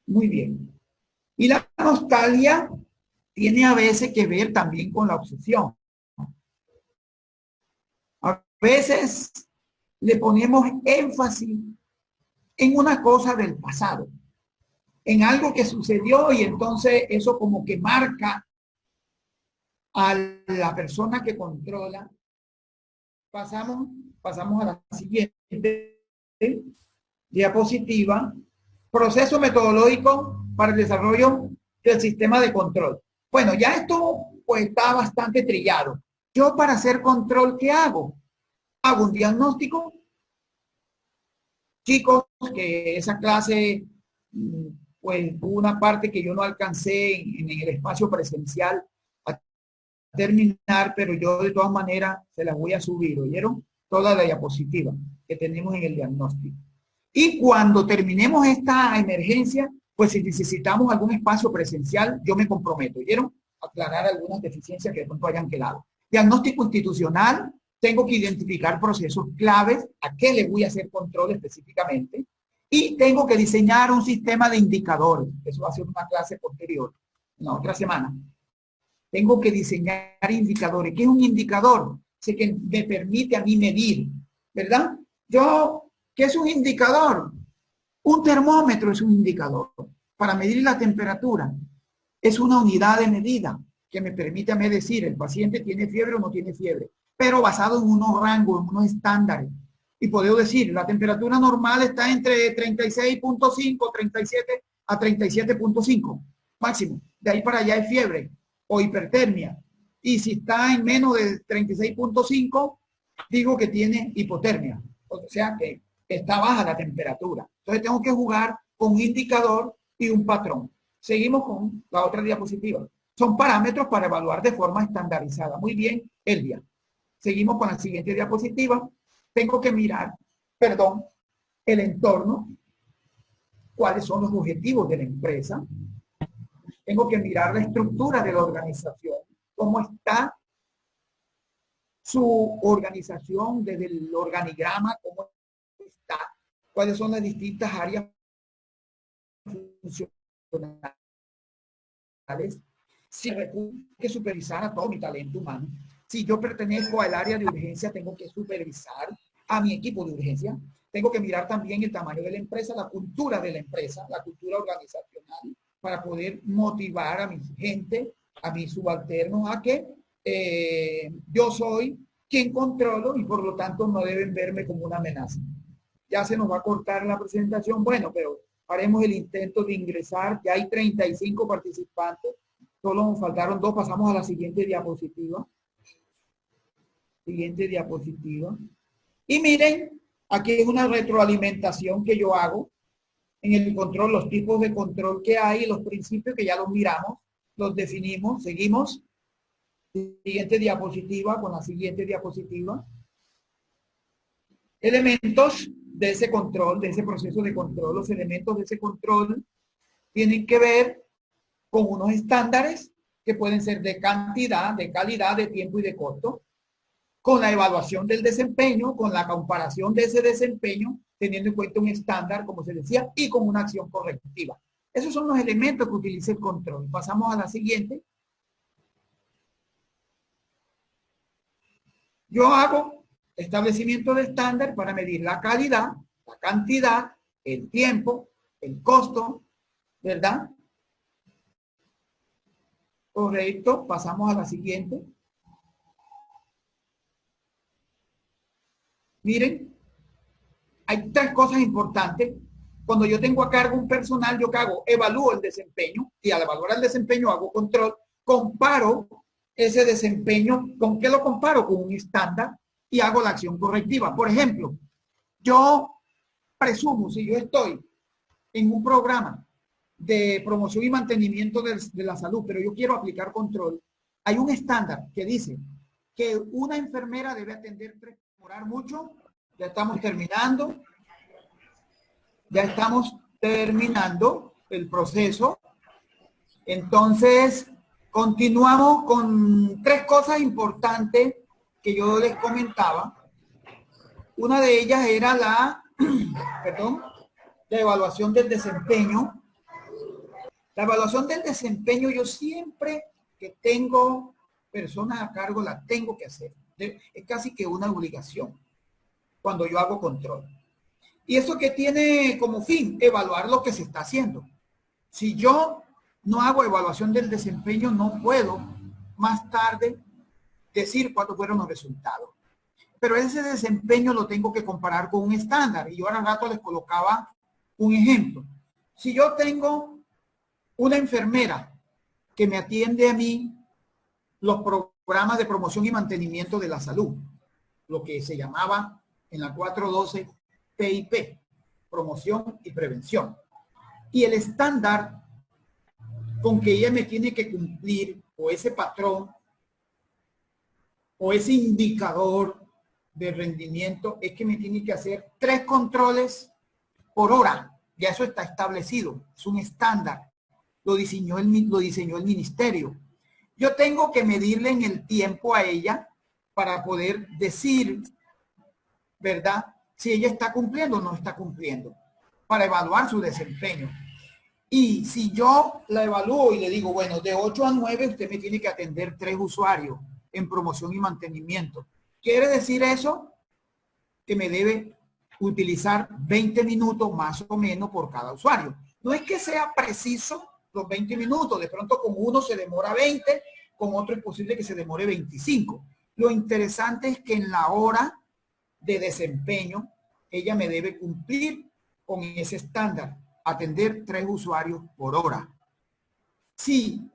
Muy bien. Y la nostalgia tiene a veces que ver también con la obsesión. A veces le ponemos énfasis en una cosa del pasado, en algo que sucedió y entonces eso como que marca a la persona que controla. Pasamos a la siguiente diapositiva. Proceso metodológico para el desarrollo del sistema de control. Bueno, ya esto pues está bastante trillado. Yo para hacer control, ¿qué hago? Hago un diagnóstico. Chicos, que esa clase, pues una parte que yo no alcancé en el espacio presencial a terminar, pero yo de todas maneras se las voy a subir, ¿oyeron? Toda la diapositiva que tenemos en el diagnóstico. Y cuando terminemos esta emergencia, pues si necesitamos algún espacio presencial, yo me comprometo, ¿oyeron? Aclarar algunas deficiencias que de pronto hayan quedado. Diagnóstico institucional, tengo que identificar procesos claves, a qué le voy a hacer control específicamente, y tengo que diseñar un sistema de indicadores. Eso va a ser una clase posterior, en la otra semana. Tengo que diseñar indicadores. ¿Qué es un indicador? Sé que me permite a mí medir, ¿verdad? ¿Qué es un indicador? Un termómetro es un indicador. Para medir la temperatura, es una unidad de medida que me permite a mí decir el paciente tiene fiebre o no tiene fiebre, pero basado en unos rangos, en unos estándares. Y puedo decir, la temperatura normal está entre 36.5, 37 a 37.5, máximo. De ahí para allá es fiebre o hipertermia. Y si está en menos de 36.5, digo que tiene hipotermia. O sea que está baja la temperatura. Entonces tengo que jugar con un indicador y un patrón. Seguimos con la otra diapositiva. Son parámetros para evaluar de forma estandarizada. Muy bien, Elvia. Seguimos con la siguiente diapositiva. Tengo que mirar, el entorno. ¿Cuáles son los objetivos de la empresa? Tengo que mirar la estructura de la organización. ¿Cómo está su organización desde el organigrama? ¿Cómo está? ¿Cuáles son las distintas áreas funcionales? Si tengo que supervisar a todo mi talento humano. Si yo pertenezco al área de urgencia, tengo que supervisar a mi equipo de urgencia. Tengo que mirar también el tamaño de la empresa, la cultura de la empresa, la cultura organizacional, para poder motivar a mi gente, a mis subalternos, a que yo soy quien controlo y por lo tanto no deben verme como una amenaza. Ya se nos va a cortar la presentación, bueno, pero haremos el intento de ingresar. Ya hay 35 participantes, solo nos faltaron 2, pasamos a la siguiente diapositiva. Siguiente diapositiva. Y miren, aquí es una retroalimentación que yo hago en el control, los tipos de control que hay, los principios que ya los miramos, los definimos, seguimos. Siguiente diapositiva, con la siguiente diapositiva. Elementos de ese control, de ese proceso de control, los elementos de ese control tienen que ver con unos estándares que pueden ser de cantidad, de calidad, de tiempo y de costo, con la evaluación del desempeño, con la comparación de ese desempeño, teniendo en cuenta un estándar, como se decía, y con una acción correctiva. Esos son los elementos que utiliza el control. Pasamos a la siguiente. Yo hago establecimiento de estándar para medir la calidad, la cantidad, el tiempo, el costo, ¿verdad? Correcto. Pasamos a la siguiente. Miren, hay tres cosas importantes. Cuando yo tengo a cargo un personal, yo ¿qué hago? Evalúo el desempeño y al evaluar el desempeño hago control, comparo ese desempeño. ¿Con qué lo comparo? Con un estándar y hago la acción correctiva. Por ejemplo, yo presumo, si yo estoy en un programa de promoción y mantenimiento de la salud, pero yo quiero aplicar control, hay un estándar que dice que una enfermera debe atender 3, demorar mucho. Ya estamos terminando. Ya estamos terminando el proceso. Entonces, continuamos con 3 cosas importantes que yo les comentaba. Una de ellas era la evaluación del desempeño. La evaluación del desempeño, yo siempre que tengo personas a cargo la tengo que hacer. Es casi que una obligación cuando yo hago control. Y eso que tiene como fin, evaluar lo que se está haciendo. Si yo no hago evaluación del desempeño, no puedo más tarde decir cuántos fueron los resultados. Pero ese desempeño lo tengo que comparar con un estándar. Y yo ahora rato les colocaba un ejemplo. Si yo tengo una enfermera que me atiende a mí los programas de promoción y mantenimiento de la salud, lo que se llamaba en la 412 PIP, promoción y prevención. Y el estándar con que ella me tiene que cumplir, o ese patrón, o ese indicador de rendimiento, es que me tiene que hacer 3 controles por hora. Ya eso está establecido, es un estándar. Lo diseñó el ministerio. Yo tengo que medirle en el tiempo a ella para poder decir, ¿verdad?, si ella está cumpliendo o no está cumpliendo, para evaluar su desempeño. Y si yo la evalúo y le digo, bueno, de 8 a 9 usted me tiene que atender 3 usuarios en promoción y mantenimiento. ¿Quiere decir eso? Que me debe utilizar 20 minutos más o menos por cada usuario. No es que sea preciso los 20 minutos. De pronto con uno se demora 20, con otro es posible que se demore 25. Lo interesante es que en la hora de desempeño, ella me debe cumplir con ese estándar, atender 3 usuarios por hora. Si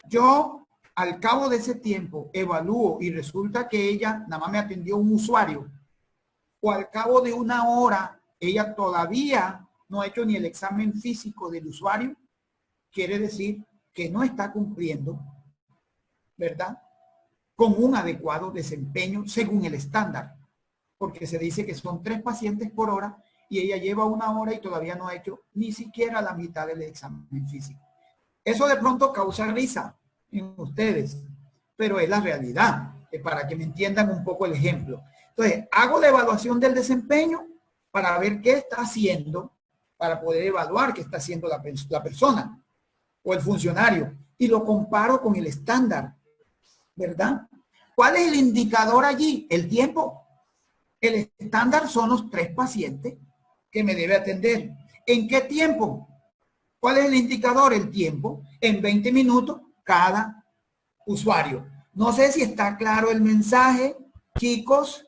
yo al cabo de ese tiempo evalúo y resulta que ella nada más me atendió un usuario, o al cabo de 1 hora ella todavía no ha hecho ni el examen físico del usuario, quiere decir que no está cumpliendo, ¿verdad?, con un adecuado desempeño según el estándar. Porque se dice que son 3 pacientes por hora y ella lleva 1 hora y todavía no ha hecho ni siquiera la mitad del examen físico. Eso de pronto causa risa en ustedes, pero es la realidad, para que me entiendan un poco el ejemplo. Entonces, hago la evaluación del desempeño para ver qué está haciendo, para poder evaluar qué está haciendo la persona o el funcionario, y lo comparo con el estándar, ¿verdad? ¿Cuál es el indicador allí? El tiempo. El estándar son los 3 pacientes que me debe atender. ¿En qué tiempo? ¿Cuál es el indicador? El tiempo. En 20 minutos cada usuario. No sé si está claro el mensaje, chicos.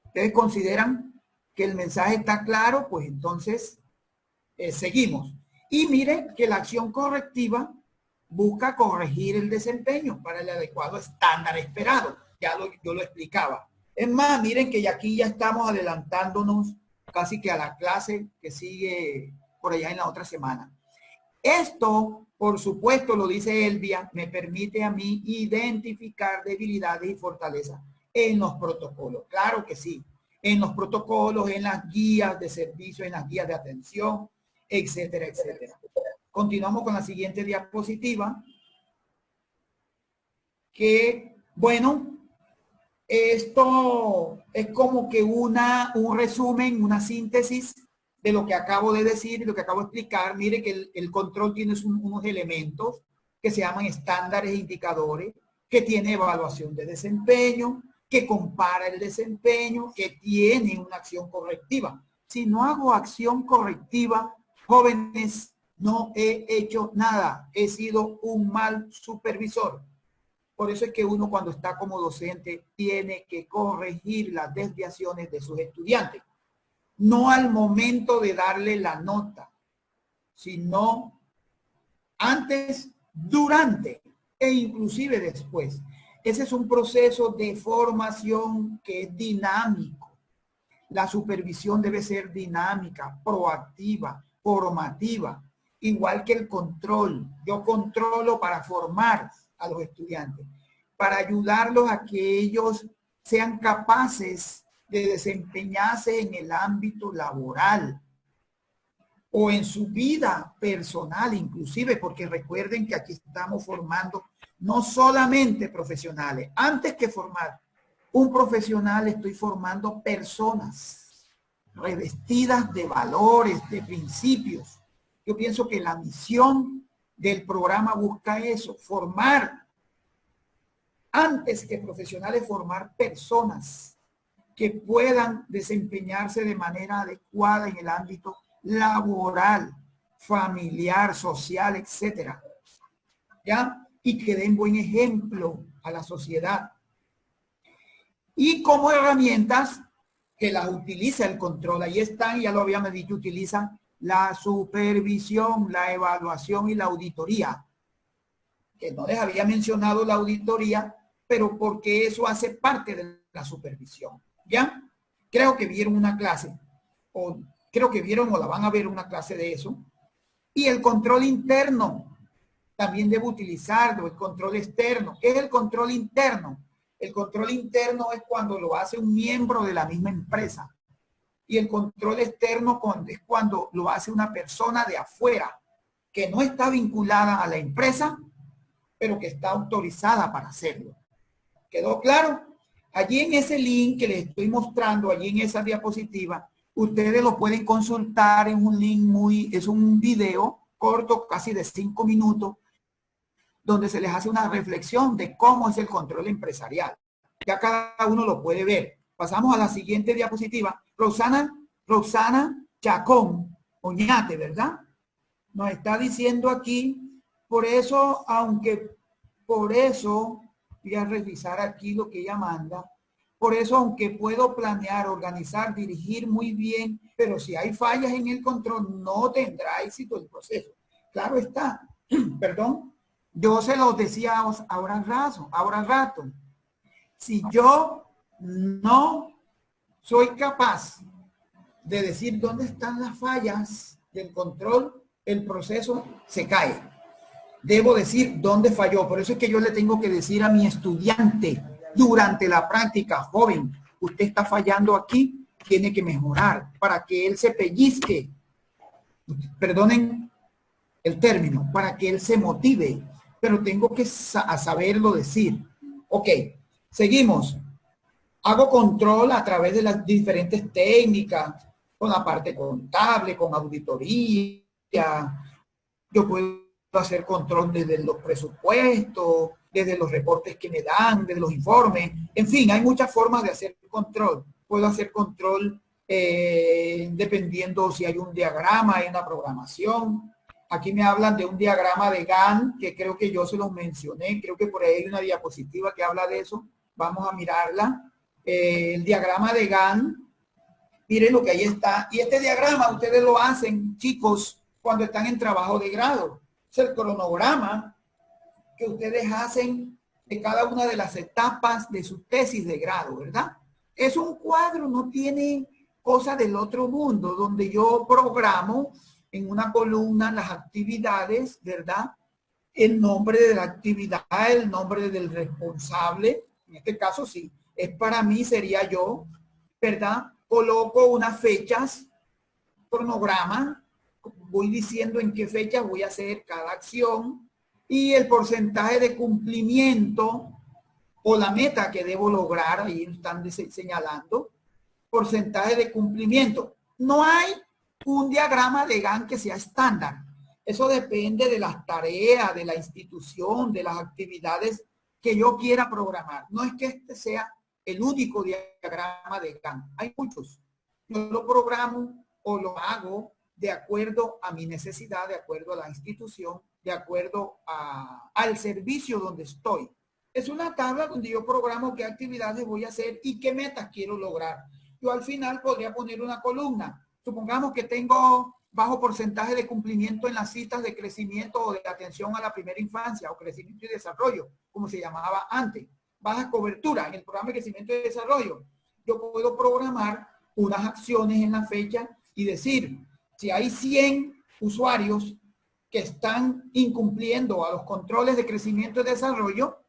¿Ustedes consideran que el mensaje está claro? Pues entonces seguimos. Y miren que la acción correctiva busca corregir el desempeño para el adecuado estándar esperado. Ya yo lo explicaba. Es más, miren que aquí ya estamos adelantándonos casi que a la clase que sigue por allá en la otra semana. Esto, por supuesto, lo dice Elvia, me permite a mí identificar debilidades y fortalezas en los protocolos. Claro que sí, en los protocolos, en las guías de servicio, en las guías de atención, etcétera, etcétera. Continuamos con la siguiente diapositiva. Que, bueno, esto es como que un resumen, una síntesis de lo que acabo de decir y lo que acabo de explicar. Mire que el control tiene unos elementos que se llaman estándares e indicadores, que tiene evaluación de desempeño, que compara el desempeño, que tiene una acción correctiva. Si no hago acción correctiva, jóvenes, no he hecho nada. He sido un mal supervisor. Por eso es que uno cuando está como docente tiene que corregir las desviaciones de sus estudiantes. No al momento de darle la nota, sino antes, durante e inclusive después. Ese es un proceso de formación que es dinámico. La supervisión debe ser dinámica, proactiva, formativa, igual que el control. Yo controlo para formar a los estudiantes, para ayudarlos a que ellos sean capaces de desempeñarse en el ámbito laboral o en su vida personal inclusive, porque recuerden que aquí estamos formando no solamente profesionales. Antes que formar un profesional, estoy formando personas revestidas de valores, de principios. Yo pienso que la misión del programa busca eso, formar, antes que profesionales, formar personas que puedan desempeñarse de manera adecuada en el ámbito laboral, familiar, social, etcétera, ¿ya? Y que den buen ejemplo a la sociedad. Y como herramientas que las utiliza el control, ahí están, ya lo habíamos dicho, utilizan la supervisión, la evaluación y la auditoría. Que no les había mencionado la auditoría, pero porque eso hace parte de la supervisión. ¿Ya? Creo que vieron una clase, o creo que vieron o la van a ver una clase de eso. Y el control interno, también debo utilizarlo, el control externo. ¿Qué es el control interno? El control interno es cuando lo hace un miembro de la misma empresa. Y el control externo es cuando lo hace una persona de afuera, que no está vinculada a la empresa, pero que está autorizada para hacerlo. ¿Quedó claro? Allí en ese link que les estoy mostrando, allí en esa diapositiva, ustedes lo pueden consultar en un link es un video corto, casi de 5 minutos, donde se les hace una reflexión de cómo es el control empresarial. Ya cada uno lo puede ver. Pasamos a la siguiente diapositiva. Roxana Chacón Oñate, ¿verdad? Nos está diciendo aquí, por eso, voy a revisar aquí lo que ella manda. Por eso, aunque puedo planear, organizar, dirigir muy bien, pero si hay fallas en el control, no tendrá éxito el proceso. Claro está. Perdón. Yo se los decía ahora rato. Si yo no soy capaz de decir dónde están las fallas del control, el proceso se cae. Debo decir dónde falló. Por eso es que yo le tengo que decir a mi estudiante durante la práctica, joven, usted está fallando aquí, tiene que mejorar para que él se pellizque. Perdonen el término, para que él se motive. Pero tengo que saberlo decir. Ok, seguimos. Hago control a través de las diferentes técnicas, con la parte contable, con auditoría. Yo puedo hacer control desde los presupuestos, desde los reportes que me dan, desde los informes. En fin, hay muchas formas de hacer control. Puedo hacer control dependiendo si hay un diagrama, hay una programación. Aquí me hablan de un diagrama de Gantt, que creo que yo se los mencioné. Creo que por ahí hay una diapositiva que habla de eso. Vamos a mirarla. El diagrama de Gantt. Miren lo que ahí está. Y este diagrama ustedes lo hacen, chicos, cuando están en trabajo de grado. Es el cronograma que ustedes hacen de cada una de las etapas de su tesis de grado, ¿verdad? Es un cuadro, no tiene cosa del otro mundo, donde yo programo en una columna las actividades, ¿verdad? El nombre de la actividad, el nombre del responsable, en este caso sí, es para mí, sería yo, ¿verdad? Coloco unas fechas, cronograma, voy diciendo en qué fecha voy a hacer cada acción y el porcentaje de cumplimiento o la meta que debo lograr, ahí están señalando, porcentaje de cumplimiento. No hay un diagrama de Gantt que sea estándar. Eso depende de las tareas, de la institución, de las actividades que yo quiera programar. No es que este sea el único diagrama de Gantt. Hay muchos. Yo lo programo o lo hago de acuerdo a mi necesidad, de acuerdo a la institución, de acuerdo al servicio donde estoy. Es una tabla donde yo programo qué actividades voy a hacer y qué metas quiero lograr. Yo al final podría poner una columna. Supongamos que tengo bajo porcentaje de cumplimiento en las citas de crecimiento o de atención a la primera infancia o crecimiento y desarrollo, como se llamaba antes. Baja cobertura en el programa de crecimiento y desarrollo. Yo puedo programar unas acciones en la fecha y decir, si hay 100 usuarios que están incumpliendo a los controles de crecimiento y desarrollo,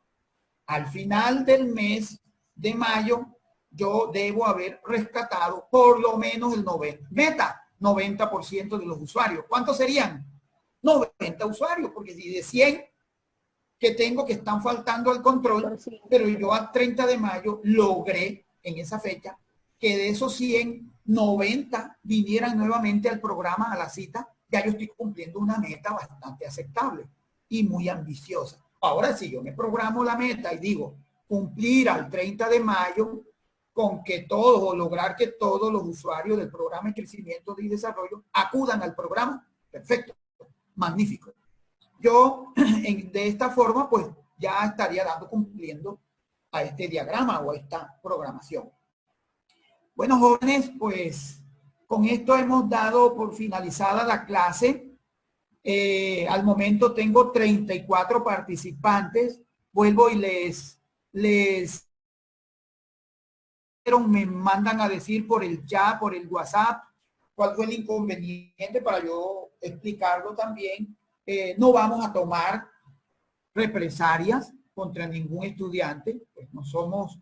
al final del mes de mayo, yo debo haber rescatado por lo menos el 90% de los usuarios. ¿Cuántos serían? 90 usuarios, porque si de 100 que tengo que están faltando al control, pero yo a 30 de mayo logré en esa fecha que de esos 100, 90 vinieran nuevamente al programa, a la cita, ya yo estoy cumpliendo una meta bastante aceptable y muy ambiciosa. Ahora sí, yo me programo la meta y digo, cumplir al 30 de mayo con que todos o lograr que todos los usuarios del programa de crecimiento y desarrollo acudan al programa. Perfecto, magnífico. Yo de esta forma pues ya estaría cumpliendo a este diagrama o a esta programación. Bueno, jóvenes, pues con esto hemos dado por finalizada la clase. Al momento tengo 34 participantes. Vuelvo y me mandan a decir por el chat, por el WhatsApp, cuál fue el inconveniente para yo explicarlo también. No vamos a tomar represalias contra ningún estudiante, pues no somos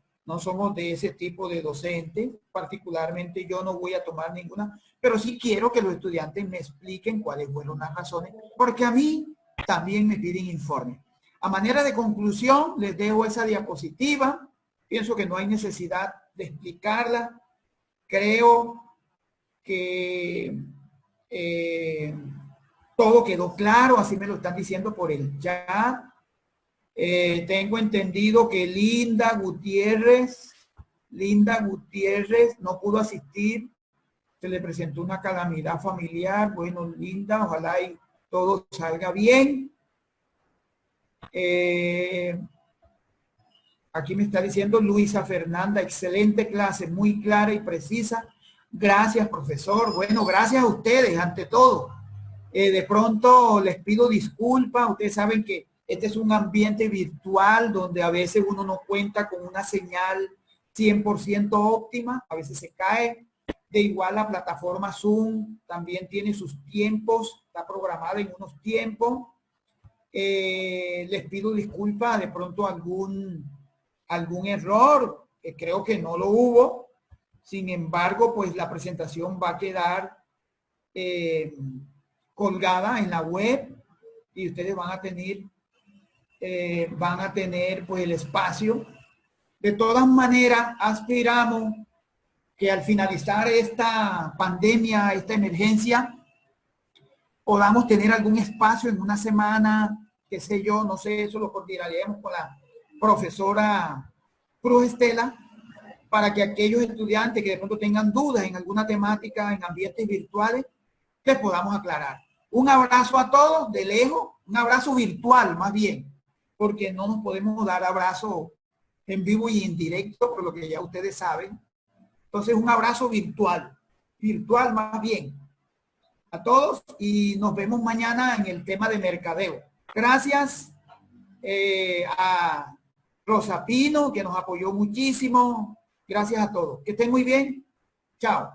de ese tipo de docentes, particularmente yo no voy a tomar ninguna, pero sí quiero que los estudiantes me expliquen cuáles fueron las razones, porque a mí también me piden informe. A manera de conclusión, les dejo esa diapositiva, pienso que no hay necesidad de explicarla, creo que todo quedó claro, así me lo están diciendo por el chat. Tengo entendido que Linda Gutiérrez no pudo asistir, se le presentó una calamidad familiar. Bueno, Linda, ojalá y todo salga bien. Aquí me está diciendo Luisa Fernanda, excelente clase, muy clara y precisa. Gracias, profesor. Bueno, gracias a ustedes, ante todo. De pronto les pido disculpas, ustedes saben que este es un ambiente virtual donde a veces uno no cuenta con una señal 100% óptima, a veces se cae. De igual la plataforma Zoom también tiene sus tiempos, está programada en unos tiempos. Les pido disculpas, de pronto algún error, que creo que no lo hubo. Sin embargo, pues la presentación va a quedar colgada en la web y ustedes van a tener pues el espacio. De todas maneras, aspiramos que al finalizar esta pandemia, esta emergencia, podamos tener algún espacio en una semana, qué sé yo, no sé, eso lo coordinaremos con la profesora Cruz Estela, para que aquellos estudiantes que de pronto tengan dudas en alguna temática en ambientes virtuales, les podamos aclarar. Un abrazo a todos de lejos, un abrazo virtual más bien, porque no nos podemos dar abrazo en vivo y en directo, por lo que ya ustedes saben. Entonces, un abrazo virtual más bien a todos y nos vemos mañana en el tema de mercadeo. Gracias a Rosa Pino, que nos apoyó muchísimo, Gracias a todos. Que estén muy bien. Chao.